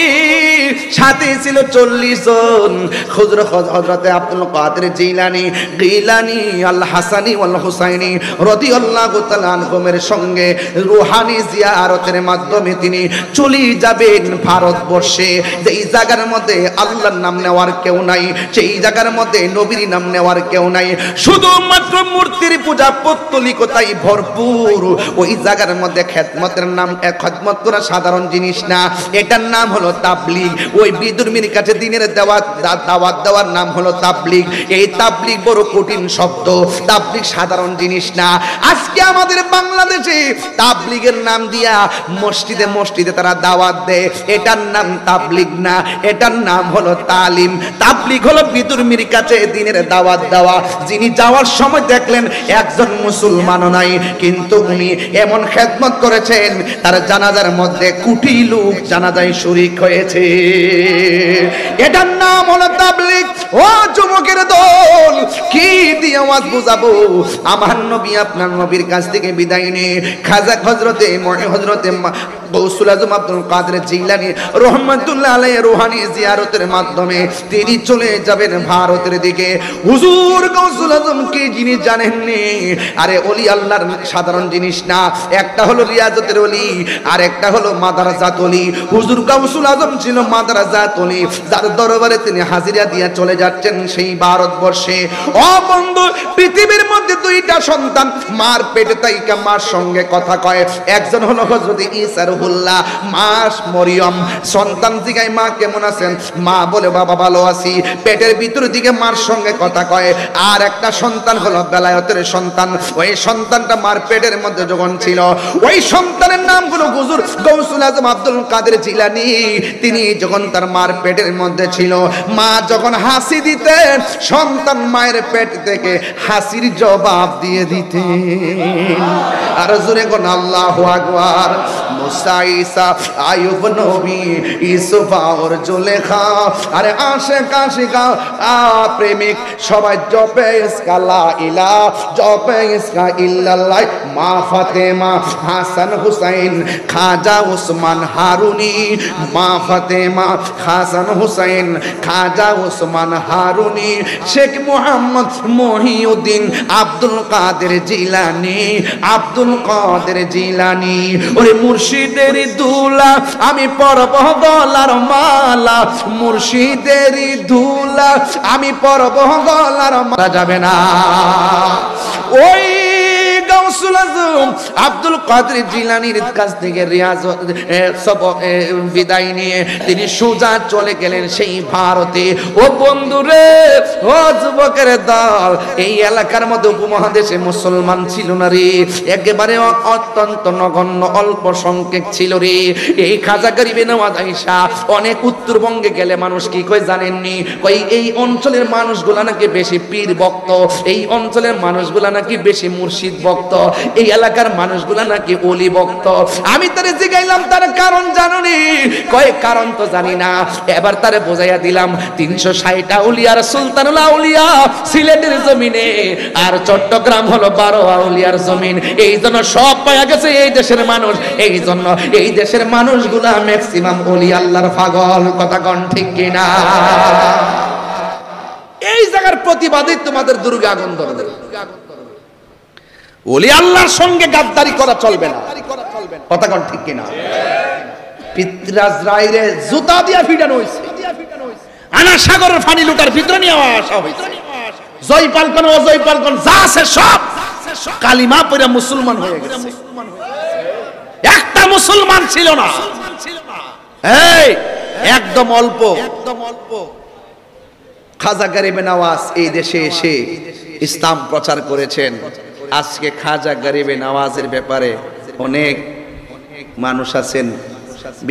সাথে ছিল 40 জন। হযরতে আব্দুল কাদের জিলানী, গিলানী, আল হাসানী ওয়াল হুসাইনী রাদিয়াল্লাহু তাআলা আনহুমের সঙ্গে রূহানি জিয়ারতের মাধ্যমে তিনি চলে যাবেন ভারতবর্ষে। যেই জায়গার মধ্যে আল্লাহর নাম নেওয়ার কেউ নাই, সেই জায়গার মধ্যে নবীর নাম নেওয়ার কেউ নাই, শুধুমাত্র মূর্তির পূজা পৌত্তলিকতাই ভরপুর। ওই জায়গার মধ্যে খেদমতের নাম, খেদমত করা সাধারণ জিনিস না, এটার নাম হলো তাবলীগ। ওই বিদুর্মীর কাছে দিনের দাওয়াত দেওয়ার নাম হলো তাবলীগ। এই তাবলীগ বড় কঠিন শব্দ, তাবলীগ সাধারণ জিনিস না। আজকে আমাদের বাংলাদেশে তাবলীগের নাম দিয়া মসজিদে মসজিদে তারা দাওয়াত দেয়, এটার নাম তাবলীগ না, এটার নাম হলো তালিম। তাবলীগ হলো বিদুর্মীর কাছে দিনের দাওয়াত দেওয়া। যিনি যাওয়ার সময় দেখলেন একজন মুসলমানও নাই, কিন্তু উনি এমন খেদমত করেছেন তার জানাজার মধ্যে কোটি লোক জানাজায় শরীক হয়েছে। এটার নাম হলো তাবলীগ। ও যুবকের দল, কি দিয়ে আওয়াজ বুঝাবো? আমার নবী আপনার নবীর কাছ থেকে বিদায় নিয়ে খাজা হযরতে গৌসুল আজম আব্দুল কাদের জিলানী রহমাতুল্লাহ আলাইহি রূহানি জিয়ারতের মাধ্যমে তিনি চলে যাবেন ভারতের দিকে। হুজুর গৌসুল আজম কি জিনিস জানেননি? আরে ওলি আল্লাহর সাধারণ জিনিস না, একটা হলো রিয়াজতের ওলি আর একটা হলো মাদ্রাসাত ওলি। হুজুর গৌসুল আজম ছিল মাদ্রাসাত ওলি, যার দরবারে তিনি হাজিরা দিয়া চলে যাচ্ছেন সেই ভারতবর্ষে। ও বন্ধু, পৃথিবীর মধ্যে দুইটা সন্তান মার পেটে তাইকা মার সঙ্গে কথা কয়। একজন হলো হযরত ঈসা রুহুল্লাহ, মা মরিয়ম। সন্তান জিগায় মা কেমন আছেন? মা বলে বাবা ভালো আছি। পেটের ভিতর দিকে মার সঙ্গে কথা কয়। আর একটা সন্তান হলো বেলায়েতের সন্তান। ওই সন্তানটা মার পেটের মধ্যে যখন ছিল, ওই সন্তানের নাম হলো হুজুর গৌসুল আজম আব্দুল কাদের জিলানী। তিনি যখন তার মার পেটের মধ্যে ছিল, মা যখন হাসি দিতেন, সন্তান মায়ের পেট থেকে হাসির জবাব দিয়ে দিতেন। আর জোরে কোন আল্লাহু আকবার। মুসা, ঈসা, আইয়ুব নবী, ইউসুফ আর জুলেখা, আরে আশিক আশিকা প্রেমিক সবাই জপে ইসকা লা ইলাহা, জপে ইসকা ইল্লাল্লাহ। মা ফাতেমা, হাসান হুসাইন, খাজা উসমান হারুনি। মা ফাতেমা, হাসান হুসাইন, খাজা উসমান হারুনি, শেখ মুহাম্মদ মহিউদ্দিন, আব্দুল কাদের জিলানী, আব্দুল কাদের জিলানী। ওরে মুর্শিদের দুলা আমি পরব গলার মালা, মুর্শিদের দুলা আমি পরব গলার মালা। যাবে না। ওই গৌসুল আজম আব্দুল কাদের জিলানীর কাছ থেকে রিয়াজত বিদায় নিয়ে তিনি সোজা চলে গেলেন সেই ভারতে। ও বন্ধুরে, ও যুবকের দল, এই এলাকার মধ্যে উপমহাদেশে মুসলমান ছিল না রে, একেবারে অত্যন্ত নগণ্য অল্প সংখ্যক ছিল রে। এই খাজা গরিবে নওয়াজ আয়েশা অনেক উত্তরবঙ্গে গেলে মানুষ কি কই জানেননি? কই এই অঞ্চলের মানুষগুলা নাকি বেশি পীর ভক্ত, এই অঞ্চলের মানুষগুলা নাকি বেশি মুর্শিদ ভক্ত, এই এলাকার মানুষগুলা নাকি ওলি ভক্ত। আমি তারে জিগাইলাম তার কারণ জানুনি? কয় কারণ তো জানি না। এবার তারে বোঝাইয়া দিলাম 360 আউলিয়ার সুলতানুল আউলিয়া সিলেটের জমিনে, আর চট্টগ্রাম হলো 12 আউলিয়ার জমিন। এই জন্য সব পাওয়া গেছে এই দেশের মানুষ। এই জন্য এই দেশের মানুষগুলা ম্যাক্সিমাম ওলি আল্লাহর পাগল। কথা কোন ঠিক কিনা? এই জায়গার প্রতিবাদে তোমাদের দুর্গা আগুন ধরবে। ওলি আল্লাহর সঙ্গে গাদ্দারি করা চলবে না। কথা কোন ঠিক কিনা? পিতরাজ রায়রে জুতা দিয়া ফিটানো হইছে, আনা সাগরের পানি লুটার ভিতরে নিয়ে আসা হইছে। জয়পাল কোন অজয়পাল কোন যা আছে সব কালিমা পড়ে মুসলমান হয়ে গেছে। একটা মুসলমান ছিল না। এই একদম অল্প খাজা গরিবে নওয়াজ এই দেশে এসে ইসলাম প্রচার করেছেন। আজকে খাজা গরিবে নওয়াজের ব্যাপারে অনেক মানুষ আছেন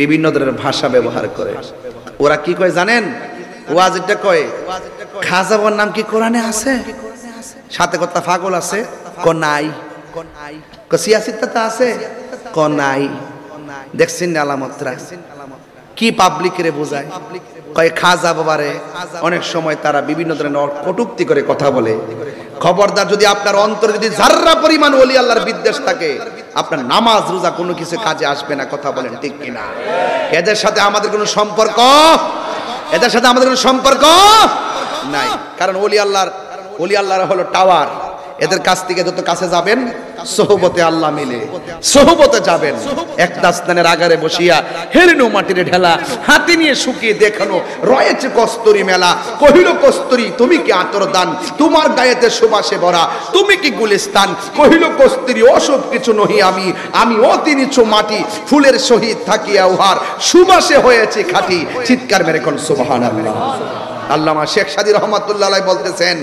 বিভিন্ন ধরনের ভাষা ব্যবহার করে। ওরা কি কয় জানেন? ওয়াজিটা কয় খাজা বাবার নাম কি কোরআনে আছে? সাথে কথা পাগল আছে ক নাই, ক সিয়াসিতে আছে ক নাই। দেখছেন না আলামতরা কি পাবলিকরে বোঝায়? কয় খাজা বাবারে অনেক সময় তারা বিভিন্ন ধরনের কটূক্তি করে কথা বলে। খবরদার, যদি আপনার অন্তরে যদি যাররা পরিমাণ ওলি আল্লাহর বিদ্বেষ থাকে, আপনার নামাজ রোজা কোনো কিছু কাজে আসবে না। কথা বলেন ঠিক কিনা? এদের সাথে আমাদের কোনো সম্পর্ক, এদের সাথে আমাদের কোনো সম্পর্ক নাই। কারণ ওলি আল্লাহর হলো টাওয়ার। এদের কাছ থেকে যত কাছে যাবেন সোহবতে আল্লাহ মিলে, সোহবতে যাবেন। এক দাস্তানের আগারে বসিয়া হেরিনো মাটিরে ঢেলা, হাতে নিয়ে শুকিয়ে দেখানো রয়েছে কস্তুরী মেলা। কহিল কস্তুরী তুমি কি আতর দান, তোমার গায়েতে সুবাসে ভরা তুমি কি গুলিস্তান। কহিল কস্তুরী ওসব কিছু নহি আমি, আমি অতি নিচু মাটি, ফুলের সহিত থাকিয়া উহার সুবাসে হয়েছে খাঁটি। চিৎকার মেরে কোন সুবহানাল্লাহ। আল্লামা শেখ সাদী রহমাতুল্লাহ আলাইহি বলতেছেন,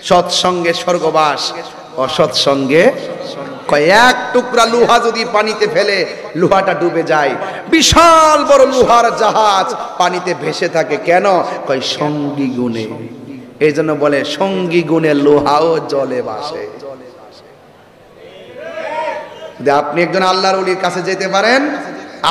সৎসঙ্গে স্বর্গবাস, অসৎসঙ্গে কয়েক টুকরা লোহা যদি পানিতে ফেলে লোহাটা ডুবে যায়। বিশাল বড় লোহার জাহাজ পানিতে ভেসে থাকে কেন? কয় সঙ্গী গুণে। এই জন্য বলে সঙ্গী গুণে লোহাও জলে ভাসে। যদি আপনি একজন আল্লাহর ওলির কাছে যেতে পারেন,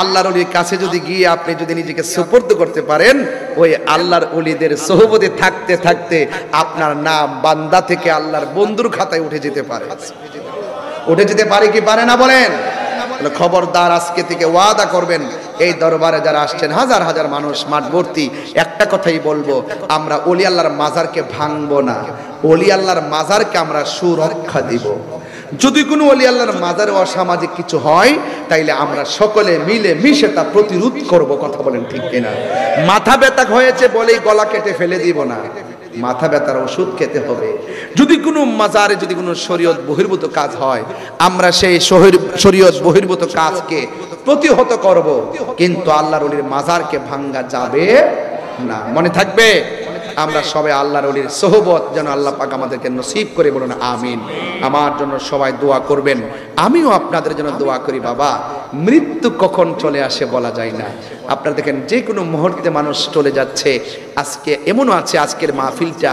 আল্লাহর ওলির কাছে যদি গিয়ে আপনি যদি নিজেকে সুপর্দ করতে পারেন, ওই আল্লাহর ওলিদের সোহবতে থাকতে থাকতে আপনার নাম বান্দা থেকে আল্লাহর বন্ধুর খাতায় উঠে যেতে পারে। উঠে যেতে পারে কি পারে না বলেন? খবরদার, আজকে থেকে ওয়াদা করবেন, এই দরবারে যারা আসছেন হাজার হাজার মানুষ মাঠ ভর্তি, একটা কথাই বলবো, আমরা ওলি আল্লাহর মাজারকে ভাঙবো না, ওলি আল্লাহর মাজারকে আমরা সুরক্ষা দিব। যদি কোনো ওলি আল্লাহর মাজারে অসামাজিক কিছু হয়, তাইলে আমরা সকলে মিলে মিশে তা প্রতিরোধ করব। কথা বলেন ঠিক কিনা? মাথা ব্যথা হয়েছে বলেই গলা কেটে ফেলে দিব না, মাথা ব্যথার ওষুধ খেতে হবে। যদি কোনো মাজারে যদি কোনো শরীয়ত বহির্ভূত কাজ হয়, আমরা সেই শরীয়ত বহির্ভূত কাজকে প্রতিহত করব, কিন্তু আল্লাহর ওলির মাজারকে ভাঙ্গা যাবে না। মনে থাকবে, আমরা সবাই আল্লাহর ওলির সোহবত যেন আল্লাহ পাক আমাদেরকে নসিব করে, বলুন আমিন। আমার জন্য সবাই দোয়া করবেন, আমিও আপনাদের জন্য দোয়া করি। বাবা, মৃত্যু কখন চলে আসে বলা যায় না। আপনারা দেখেন যে কোনো মুহূর্তে মানুষ চলে যাচ্ছে। আজকে এমনও আছে, আজকের মাহফিলটা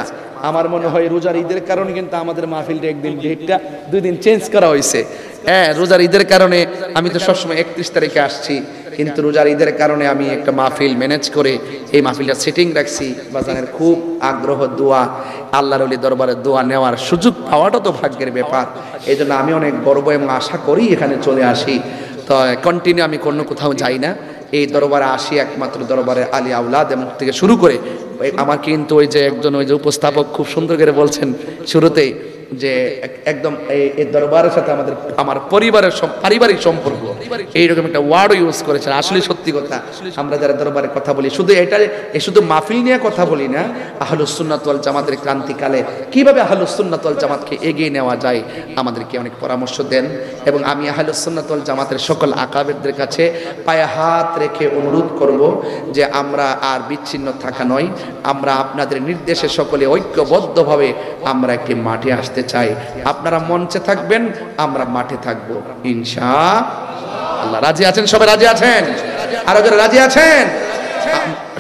আমার মনে হয় রোজার ঈদের কারণে কিন্তু আমাদের মাহফিলটা একদিন ডেটটা 2 দিন চেঞ্জ করা হয়েছে। হ্যাঁ, রোজার ঈদের কারণে আমি তো সবসময় 31 তারিখে আসছি, কিন্তু রোজার ঈদের কারণে আমি একটা মাহফিল ম্যানেজ করে এই মাহফিলটা সেটিং রাখছি। বাজানের খুব আগ্রহ, দোয়া, আল্লাহর ওলি দরবারে দোয়া নেওয়ার সুযোগ পাওয়াটা তো ভাগ্যের ব্যাপার। এই জন্য আমি অনেক গর্ব এবং আশা করি এখানে চলে আসি। তো কন্টিনিউ আমি কোনো কোথাও যাই না, এই দরবারে আসি একমাত্র দরবারে আলী আউলাদ এবং থেকে শুরু করে আমার কিন্তু ওই যে একজন ওই যে উপস্থাপক খুব সুন্দর করে বলছেন শুরুতেই যে একদম এই দরবারের সাথে আমার পরিবারের পারিবারিক সম্পর্ক, এইরকম একটা ওয়ার্ডও ইউজ করেছেন। আসলে সত্যি কথা, আমরা যারা দরবারে কথা বলি শুধু শুধু মাহফিল নিয়ে কথা বলি না, আহলুস সুন্নাত ওয়াল জামাতের ক্রান্তিকালে কিভাবে আহলুস সুন্নাত ওয়াল জামাতকে এগিয়ে নেওয়া যায় আমাদেরকে অনেক পরামর্শ দেন। এবং আমি আহলুস সুন্নাত ওয়াল জামাতের সকল আকাবেরদের কাছে পায়ে হাত রেখে অনুরোধ করব যে আমরা আর বিচ্ছিন্ন থাকা নয়, আমরা আপনাদের নির্দেশে সকলে ঐক্যবদ্ধভাবে আমরা একটি মাঠে আসতে চাই। আপনারা মঞ্চে থাকবেন, আমরা মাঠে থাকব ইনশাআল্লাহ। রাজি আছেন? সবাই রাজি আছেন? আরো যারা রাজি আছেন,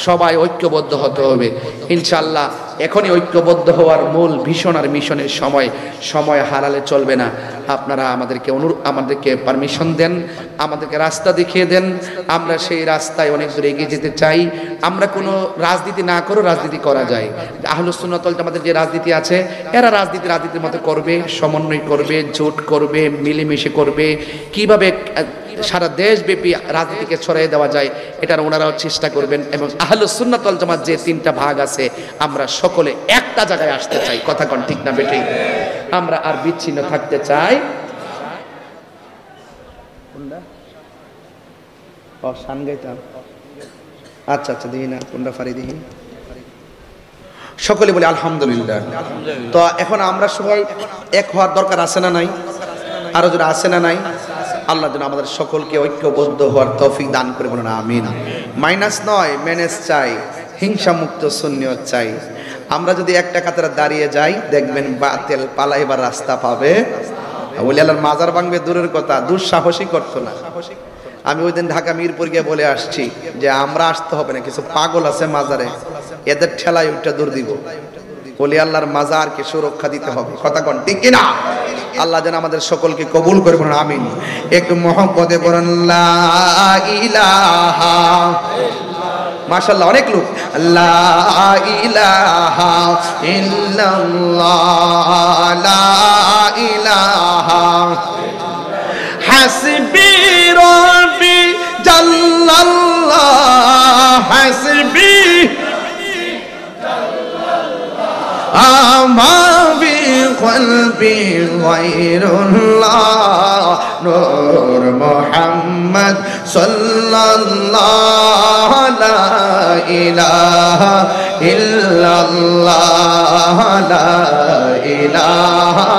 সবাই ঐক্যবদ্ধ হতে হবে ইনশাআল্লাহ। এখনই ঐক্যবদ্ধ হওয়ার মূল ভীষণ আর মিশনের সময় হারালে চলবে না। আপনারা আমাদেরকে পারমিশন দেন, আমাদেরকে রাস্তা দেখিয়ে দেন, আমরা সেই রাস্তায় অনেক দূর এগিয়ে যেতে চাই। আমরা কোনো রাজনীতি না করে রাজনীতি করা যায়। আহলুস সুন্নাত ওয়াল জামাতের যে রাজনীতি আছে, এরা রাজনীতির মতো করবে, সমন্বয় করবে, জোট করবে, মিলেমিশে করবে, কিভাবে সারা দেশব্যাপী রাজনীতিকে ছড়িয়ে দেওয়া যায় এটার ওনারাও চেষ্টা করবেন। এবং আহলুস সুন্নাত ওয়াল জামাত যে 3টা ভাগ আছে, আমরা সকলে একটা জায়গায় আসতে চাই। কথা কোন ঠিক না বেঠিক? আমরা আর বিচ্ছিন্ন থাকতে চাই। আচ্ছা আচ্ছা, দিই না কোনটা ফারি দিই। সকলে বলি আলহামদুলিল্লাহ। তো এখন আমরা সবাই এক হওয়ার দরকার আছে না নাই? আরো যারা আছে না নাই? আল্লাহ যেন আমাদের সকলকে ঐক্যবদ্ধ হওয়ার তৌফিক দান করে, বলুন আমিন। মাইনাস নয়, ম্যানেজ চাই, হিংসা মুক্ত সুন্নিয়ত চাই। আমরা যদি একটা কাতারে দাঁড়িয়ে যাই, দেখবেন বাতিল পালাইবার রাস্তা পাবে। ওলি আল্লাহর মাজার ভাঙবে দূরের কথা, দুঃসাহসী করতো না। আমি ওই দিন ঢাকা মিরপুর গিয়ে বলে আসছি যে আমরা আসতে হবে না, কিছু পাগল আছে মাজারে, এদের ঠেলায় উঠটা দূর দিব। ওলি আল্লাহর মাজারকে সুরক্ষা দিতে হবে, কথা কোন ঠিক কিনা? আল্লাহ যেন আমাদের সকলকে কবুল করে, বলুন আমিন। একটু মহব্বতে বলুন লা ইলাহা, মাশাআল্লাহ অনেক লোক, লা ইলাহা ইল্লাল্লাহ, লা ইলাহা হাসবি রব্বি জাল্লাল্লাহ, হাসবি আমা বি কলবি গায়রুল্লাহ, নূর মুহাম্মদ সাল্লাল্লাহ, লা ইলাহা ইল্লাল্লাহ, লা ইলাহা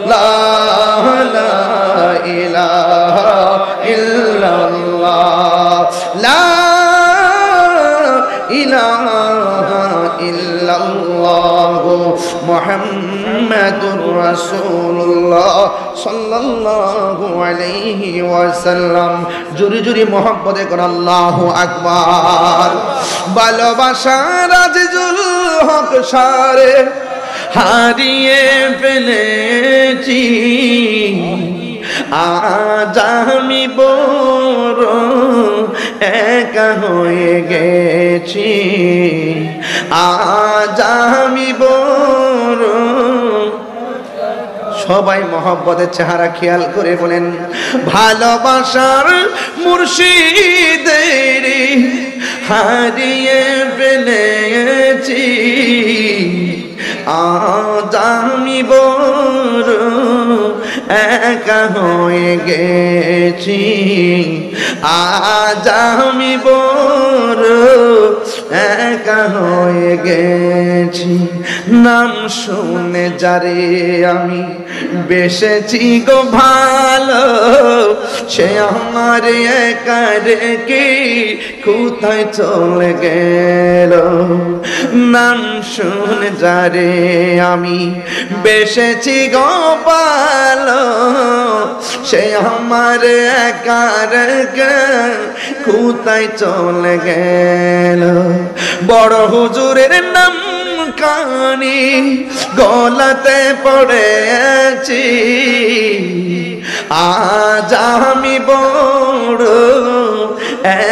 ইল্লাল্লাহ, লা ইলাহা ইল্লাল্লাহ, লা ইলাহা ইল্লাল্লাহ মুহাম্মাদুর রাসূলুল্লাহ সাল্লাল্লাহু আলাইহি ওয়াসাল্লাম। জোরে জোরে মহব্বতে কর আল্লাহু আকবার। ভালোবাসার আজিজুল হক সারে হারিয়ে ফেলেছি, আজ আমি বড় একা হয়ে গেছি, আজ আমি বড়। সবাই মহব্বতের চেহারা খেয়াল করে বলেন, ভালোবাসার মুর্শিদের হারিয়ে ফেলেছি, আজ আমি বড় একা হয়ে গেছি, আজ আমি বড় একা হয়ে গেছি। নাম শুনে যারে আমি বেসেছি গো ভালো, সে আমার একা রেখে কোথায় চলে গেল। নাম শুনে যারে আমি বেসেছি গো ভালো, সে আমার একা রেখে কোথায় চলে গেল। বড় হুজুরের নাম কানি গলাতে পড়েছি, আজ আমি বড়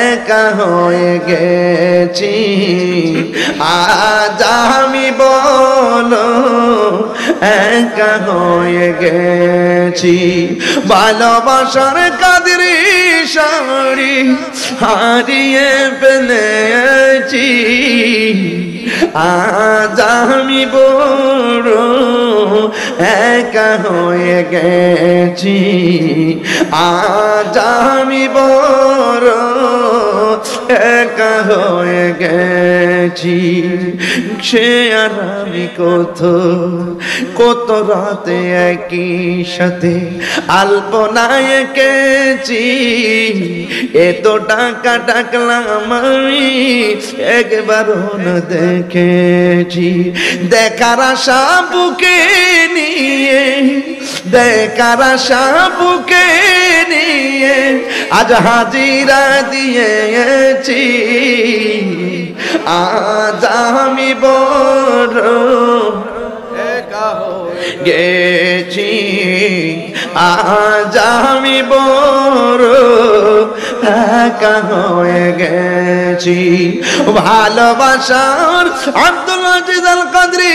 একা হয়ে গেছি, আজ আমি বড় একা হয়ে গেছি। ভালোবাসার কাদের শাড়ি হারিয়ে ফেলেছি, আজ আমি বড় একা হয়ে গেছি, আজ আমি বড় একা হয়ে গেছি। সে আর আমি কত রাতে একই সাথে আলপনায় এঁকেছি, এত টাকা টাকলাম আমি একবারও না দেখেছি। দেখার আশা বুকে নিয়ে, দেখার আশা বুকে নিয়ে আজ হাজিরা দিয়েছি, আজ আমি বড় একা হয়ে গেছি, আজ আমি বড় একা হয়ে গেছি। ভালোবাসার আব্দুল আজিজ আল কাদরি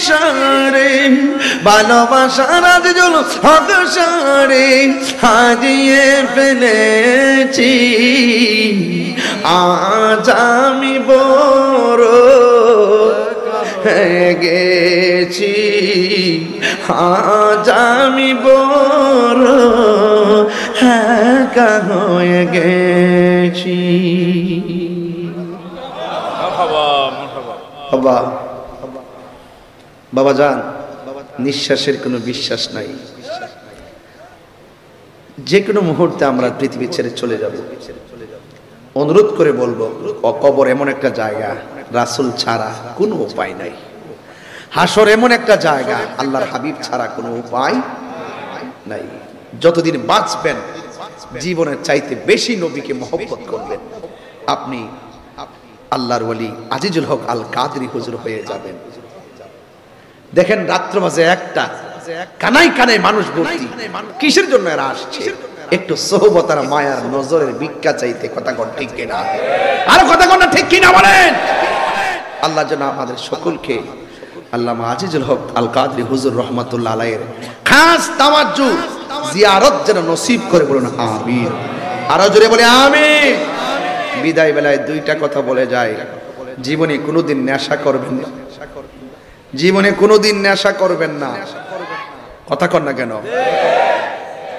শারে, ভালোবাসার আজিজুল হক শারে হারিয়ে ফেলেছি, আজ আমি বড় হয়ে গেছি, আজ আমি বড় একা হয়ে গেছি। বাবা যান, নিঃশ্বাসের কোনো বিশ্বাস নাই। যে কোনো মুহূর্তে আমরা পৃথিবী ছেড়ে চলে যাব। অনুরোধ করে বলবো, কবর এমন একটা জায়গা রাসূল ছাড়া কোনো উপায় নাই। হাসর এমন একটা জায়গা আল্লাহর হাবিব ছাড়া কোনো উপায় নাই। যতদিন বাঁচবেন জীবনের চাইতে বেশি নবীকে মহব্বত করবেন, আপনি আল্লাহর ওয়ালি আজিজুল হক আল কাদরি হুজুর হয়ে যাবেন। দেখেন রাত্র বাজে একটা, কানাই কানাই মানুষ ভর্তি, কিসের জন্য এরা আসছে? একটু সোহবত আর মায়ার নজরের ভিক্ষা চাইতে। কথা কোন ঠিক কিনা? আর কথা কোন ঠিক কিনা বলেন? আল্লাহ যেন আমাদের সকলকে আল্লামা আজিজুল হক আল কাদরি হুজুর রহমাতুল্লাহ আলাইহির খাস তাওয়াজ্জু জিয়ারত যেন নসিব করে, বলুন আমিন। আরো জোরে বলে আমিন। বিদায় বেলায় দুইটা কথা বলে যায়, জীবনে কোনোদিন নেশা করবেন না, জীবনে কোনোদিন নেশা করবেন না। কথা কন না কেন?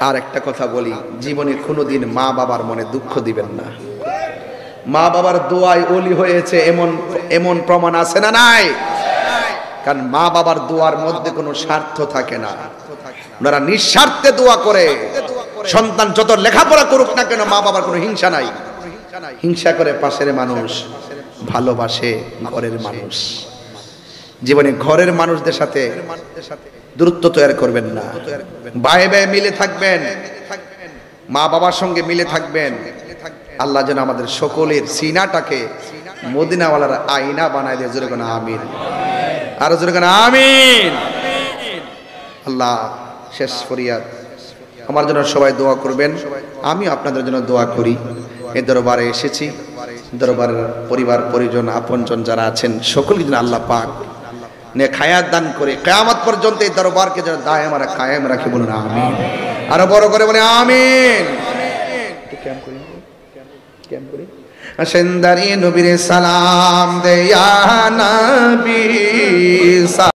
আর একটা কথা বলি, জীবনে কোনোদিন মা বাবার মনে দুঃখ দিবেন না। মা বাবার দোয়ায় ওলি হয়েছে এমন প্রমাণ আছে না নাই? কারণ মা বাবার দোয়ার মধ্যে কোনো স্বার্থ থাকে না, ওনারা নিঃস্বার্থে দোয়া করে। সন্তান যত লেখাপড়া করুক না কেন, মা বাবার কোনো হিংসা নাই। হিংসা করে পাশের মানুষ, ভালোবাসে ঘরের মানুষ। জীবনে ঘরের মানুষদের সাথে দূরত্ব তৈরি করবেন না, ভাই ভাই মিলে থাকবেন, মা বাবার সঙ্গে মিলে থাকবেন। আল্লাহ যেন আমাদের সকলের সিনাটাকে মদিনাওয়ালার আয়না বানায় দিয়ে। জোরে কোন আমিন। আরো জোরে কোন আমিন। আল্লাহ শেষ ফরিয়াদ, আমার জন্য সবাই দোয়া করবেন, আমি আপনাদের জন্য দোয়া করি। এই দরবারে এসেছি, দরবারের পরিবার পরিজন আপনজন যারা আছেন সকলকে যেন আল্লাহ পাক নেক হায়াত দান করে কিয়ামত পর্যন্ত এই দরবারকে যেন দায়েম আর কায়েম রাখে। বলুন আমিন। আরো বড় করে বলে আমিন। আসেন দাঁড়িয়ে নবীর সালাম দেয়া নবী।